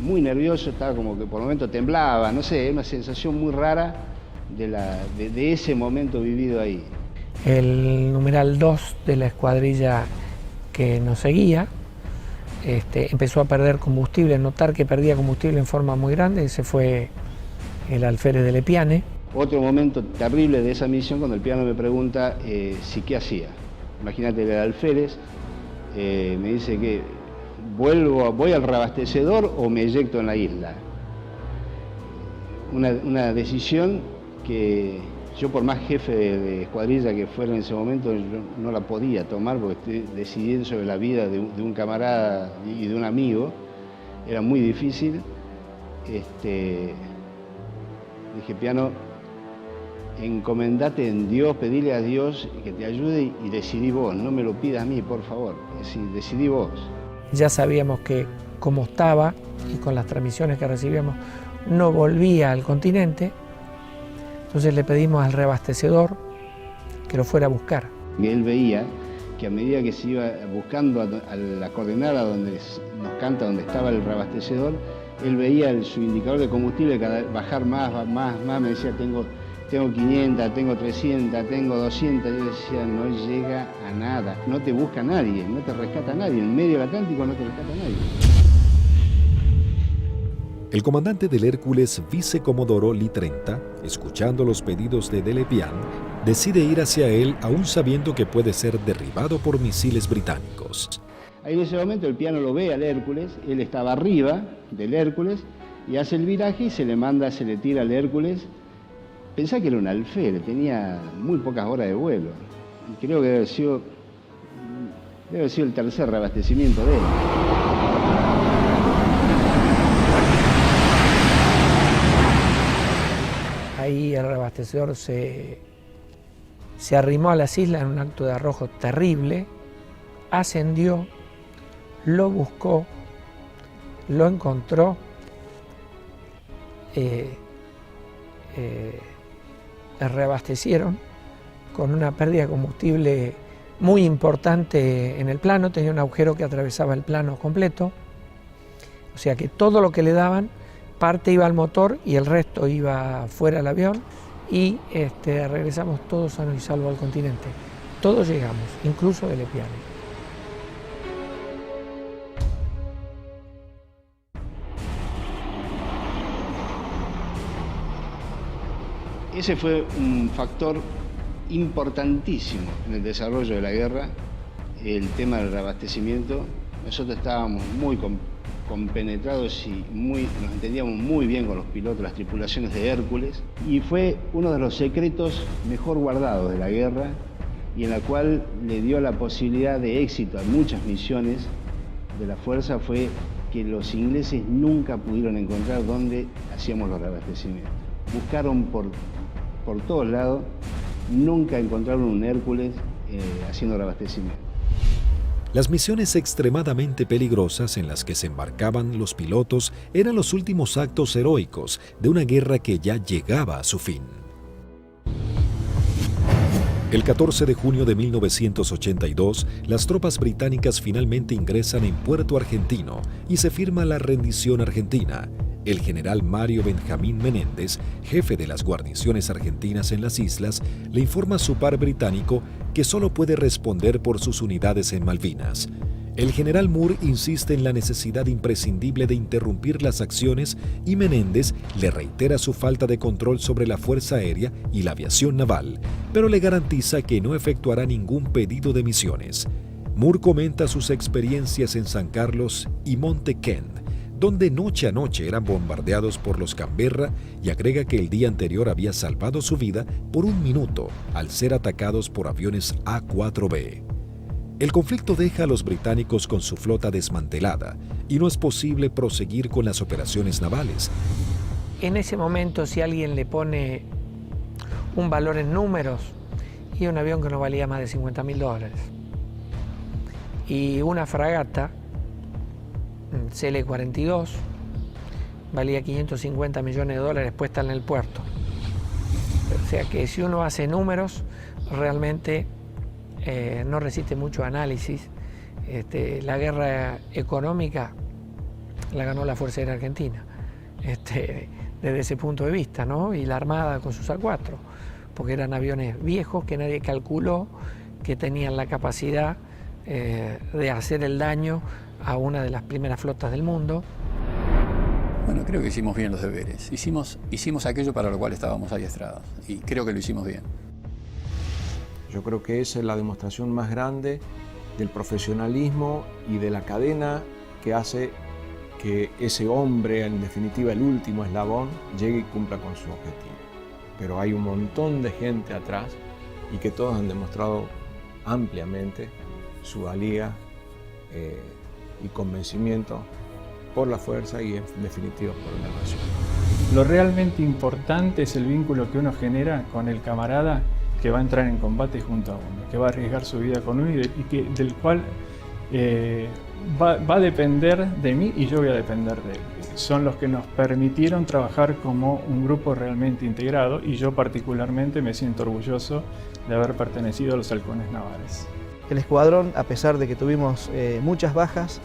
nervioso, estaba como que por el momento temblaba, no sé, una sensación muy rara de ese momento vivido ahí. El numeral 2 de la escuadrilla que nos seguía empezó a perder combustible, notar que perdía combustible en forma muy grande, ese fue el alférez de Lepiane. Otro momento terrible de esa misión, cuando el piano me pregunta si qué hacía. Imagínate, el alférez me dice que voy al reabastecedor o me eyecto en la isla. Una decisión que yo, por más jefe de escuadrilla que fuera en ese momento, yo no la podía tomar porque estoy decidiendo sobre la vida de un camarada y de un amigo. Era muy difícil. Dije, piano, encomendate en Dios, pedile a Dios que te ayude y decidí vos, no me lo pidas a mí, por favor, decidí vos. Ya sabíamos que como estaba y con las transmisiones que recibíamos no volvía al continente, entonces le pedimos al reabastecedor que lo fuera a buscar. Y él veía que a medida que se iba buscando a la coordenada donde nos canta donde estaba el reabastecedor, él veía su indicador de combustible bajar más, me decía, tengo 500, tengo 300, tengo 200, yo decía, no llega a nada, no te busca nadie, no te rescata nadie, en medio del Atlántico no te rescata nadie. El comandante del Hércules, vicecomodoro Lee 30, escuchando los pedidos de Lepiane, decide ir hacia él aún sabiendo que puede ser derribado por misiles británicos. Ahí en ese momento el piano lo ve al Hércules, él estaba arriba del Hércules y hace el viraje y se le tira al Hércules. Pensá que era un alférez, tenía muy pocas horas de vuelo. Y creo que debe haber sido el tercer reabastecimiento de él. Ahí el reabastecedor se arrimó a las islas en un acto de arrojo terrible, ascendió, lo buscó, lo encontró reabastecieron con una pérdida de combustible muy importante en el plano, tenía un agujero que atravesaba el plano completo, o sea que todo lo que le daban, parte iba al motor y el resto iba fuera del avión, y regresamos todos sanos y salvos al continente. Todos llegamos, incluso de Lepiane. Ese fue un factor importantísimo en el desarrollo de la guerra, el tema del reabastecimiento. Nosotros estábamos muy compenetrados y nos entendíamos muy bien con los pilotos, las tripulaciones de Hércules, y fue uno de los secretos mejor guardados de la guerra y en la cual le dio la posibilidad de éxito a muchas misiones de la Fuerza, fue que los ingleses nunca pudieron encontrar dónde hacíamos los reabastecimientos. Buscaron por todos lados, nunca encontraron un Hércules haciendo reabastecimiento. Las misiones extremadamente peligrosas en las que se embarcaban los pilotos eran los últimos actos heroicos de una guerra que ya llegaba a su fin. El 14 de junio de 1982, las tropas británicas finalmente ingresan en Puerto Argentino y se firma la rendición argentina. El general Mario Benjamín Menéndez, jefe de las guarniciones argentinas en las islas, le informa a su par británico que solo puede responder por sus unidades en Malvinas. El general Moore insiste en la necesidad imprescindible de interrumpir las acciones y Menéndez le reitera su falta de control sobre la Fuerza Aérea y la aviación naval, pero le garantiza que no efectuará ningún pedido de misiones. Moore comenta sus experiencias en San Carlos y Monte Kent, donde noche a noche eran bombardeados por los Canberra, y agrega que el día anterior había salvado su vida por un minuto al ser atacados por aviones A-4B. El conflicto deja a los británicos con su flota desmantelada y no es posible proseguir con las operaciones navales. En ese momento, si alguien le pone un valor en números, y un avión que no valía más de $50.000, y una fragata CL-42 valía $550 millones puesta en el puerto. O sea que si uno hace números, realmente no resiste mucho análisis. La guerra económica la ganó la Fuerza Aérea Argentina, desde ese punto de vista, ¿no? Y la Armada con sus A4, porque eran aviones viejos que nadie calculó que tenían la capacidad de hacer el daño a una de las primeras flotas del mundo. Bueno, creo que hicimos bien los deberes. Hicimos aquello para lo cual estábamos adiestrados y creo que lo hicimos bien. Yo creo que esa es la demostración más grande del profesionalismo y de la cadena que hace que ese hombre, en definitiva el último eslabón, llegue y cumpla con su objetivo. Pero hay un montón de gente atrás y que todos han demostrado ampliamente su valía y convencimiento por la fuerza y en definitiva por la nación. Lo realmente importante es el vínculo que uno genera con el camarada que va a entrar en combate junto a uno, que va a arriesgar su vida con uno y del cual va a depender de mí y yo voy a depender de él. Son los que nos permitieron trabajar como un grupo realmente integrado y yo particularmente me siento orgulloso de haber pertenecido a los halcones navales. El escuadrón, a pesar de que tuvimos muchas bajas,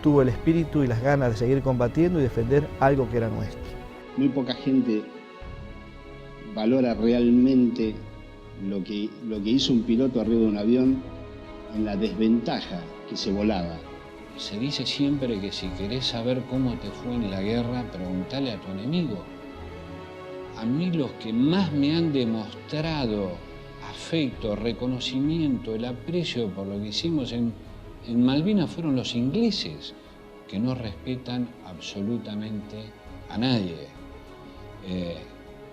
tuvo el espíritu y las ganas de seguir combatiendo y defender algo que era nuestro. Muy poca gente valora realmente lo que hizo un piloto arriba de un avión en la desventaja que se volaba. Se dice siempre que si querés saber cómo te fue en la guerra, preguntale a tu enemigo. A mí los que más me han demostrado afecto, reconocimiento, el aprecio por lo que hicimos en Malvinas fueron los ingleses, que no respetan absolutamente a nadie.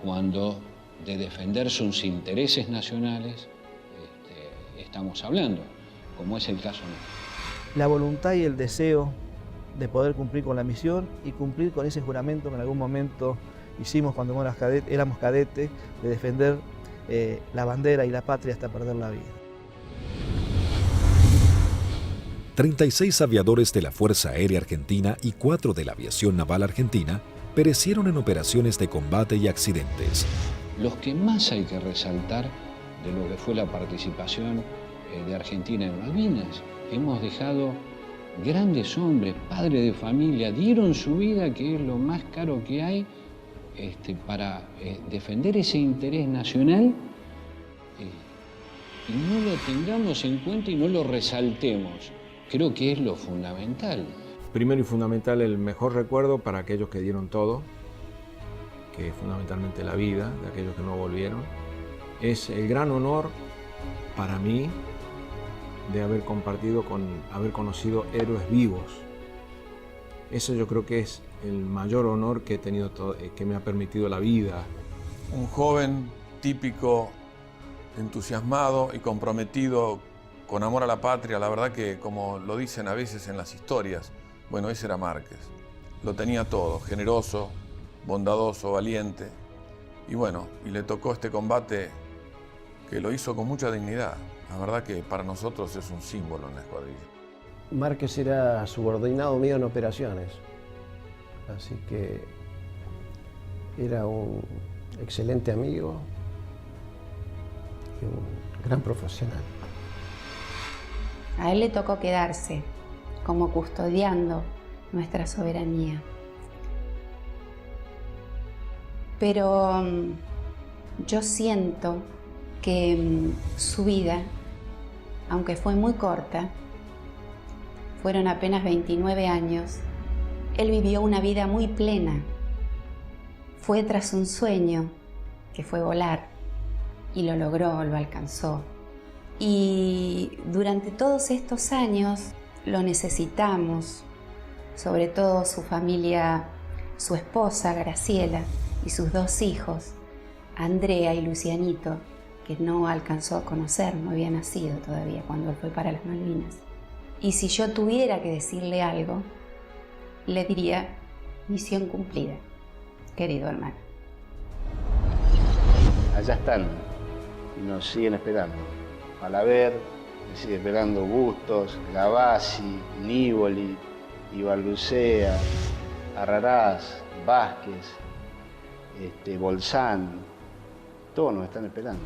Cuando de defender sus intereses nacionales estamos hablando, como es el caso nuestro. La voluntad y el deseo de poder cumplir con la misión y cumplir con ese juramento que en algún momento hicimos cuando éramos cadetes, de defender la bandera y la patria hasta perder la vida. 36 aviadores de la Fuerza Aérea Argentina y 4 de la Aviación Naval Argentina perecieron en operaciones de combate y accidentes. Los que más hay que resaltar de lo que fue la participación de Argentina en Malvinas, hemos dejado grandes hombres, padres de familia, dieron su vida, que es lo más caro que hay, para defender ese interés nacional, y no lo tengamos en cuenta y no lo resaltemos. Creo que es lo fundamental. Primero y fundamental, el mejor recuerdo para aquellos que dieron todo, que es fundamentalmente la vida de aquellos que no volvieron. Es el gran honor para mí de haber compartido haber conocido héroes vivos. Eso yo creo que es el mayor honor que he tenido, que me ha permitido la vida. Un joven típico, entusiasmado y comprometido con amor a la patria. La verdad que, como lo dicen a veces en las historias, bueno, ese era Márquez. Lo tenía todo, generoso, bondadoso, valiente. Y bueno, y le tocó este combate que lo hizo con mucha dignidad. La verdad que para nosotros es un símbolo en la escuadrilla. Márquez era subordinado mío en operaciones, así que era un excelente amigo y un gran profesional. A él le tocó quedarse como custodiando nuestra soberanía. Pero yo siento que su vida, aunque fue muy corta, fueron apenas 29 años, él vivió una vida muy plena. Fue tras un sueño, que fue volar, y lo logró, lo alcanzó. Y durante todos estos años lo necesitamos, sobre todo su familia, su esposa Graciela y sus 2 hijos, Andrea y Lucianito, que no alcanzó a conocer, no había nacido todavía cuando él fue para las Malvinas. Y si yo tuviera que decirle algo, le diría: misión cumplida, querido hermano. Allá están y nos siguen esperando. Malaver, me sigue esperando Bustos, Gavassi, Nívoli, Ibarlucea, Arrarás, Vázquez, Bolzán, todos nos están esperando.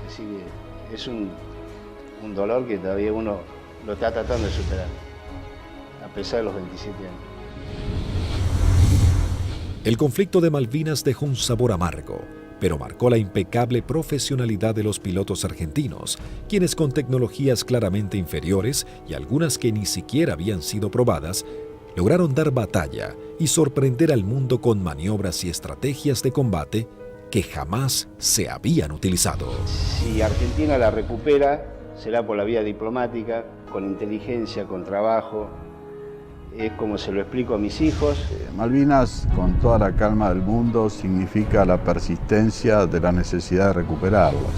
Así que es un dolor que todavía uno lo está tratando de superar, a pesar de los 27 años. El conflicto de Malvinas dejó un sabor amargo, pero marcó la impecable profesionalidad de los pilotos argentinos, quienes con tecnologías claramente inferiores y algunas que ni siquiera habían sido probadas, lograron dar batalla y sorprender al mundo con maniobras y estrategias de combate que jamás se habían utilizado. Si Argentina la recupera, será por la vía diplomática, con inteligencia, con trabajo. Es como se lo explico a mis hijos. Malvinas, con toda la calma del mundo, significa la persistencia de la necesidad de recuperarlas.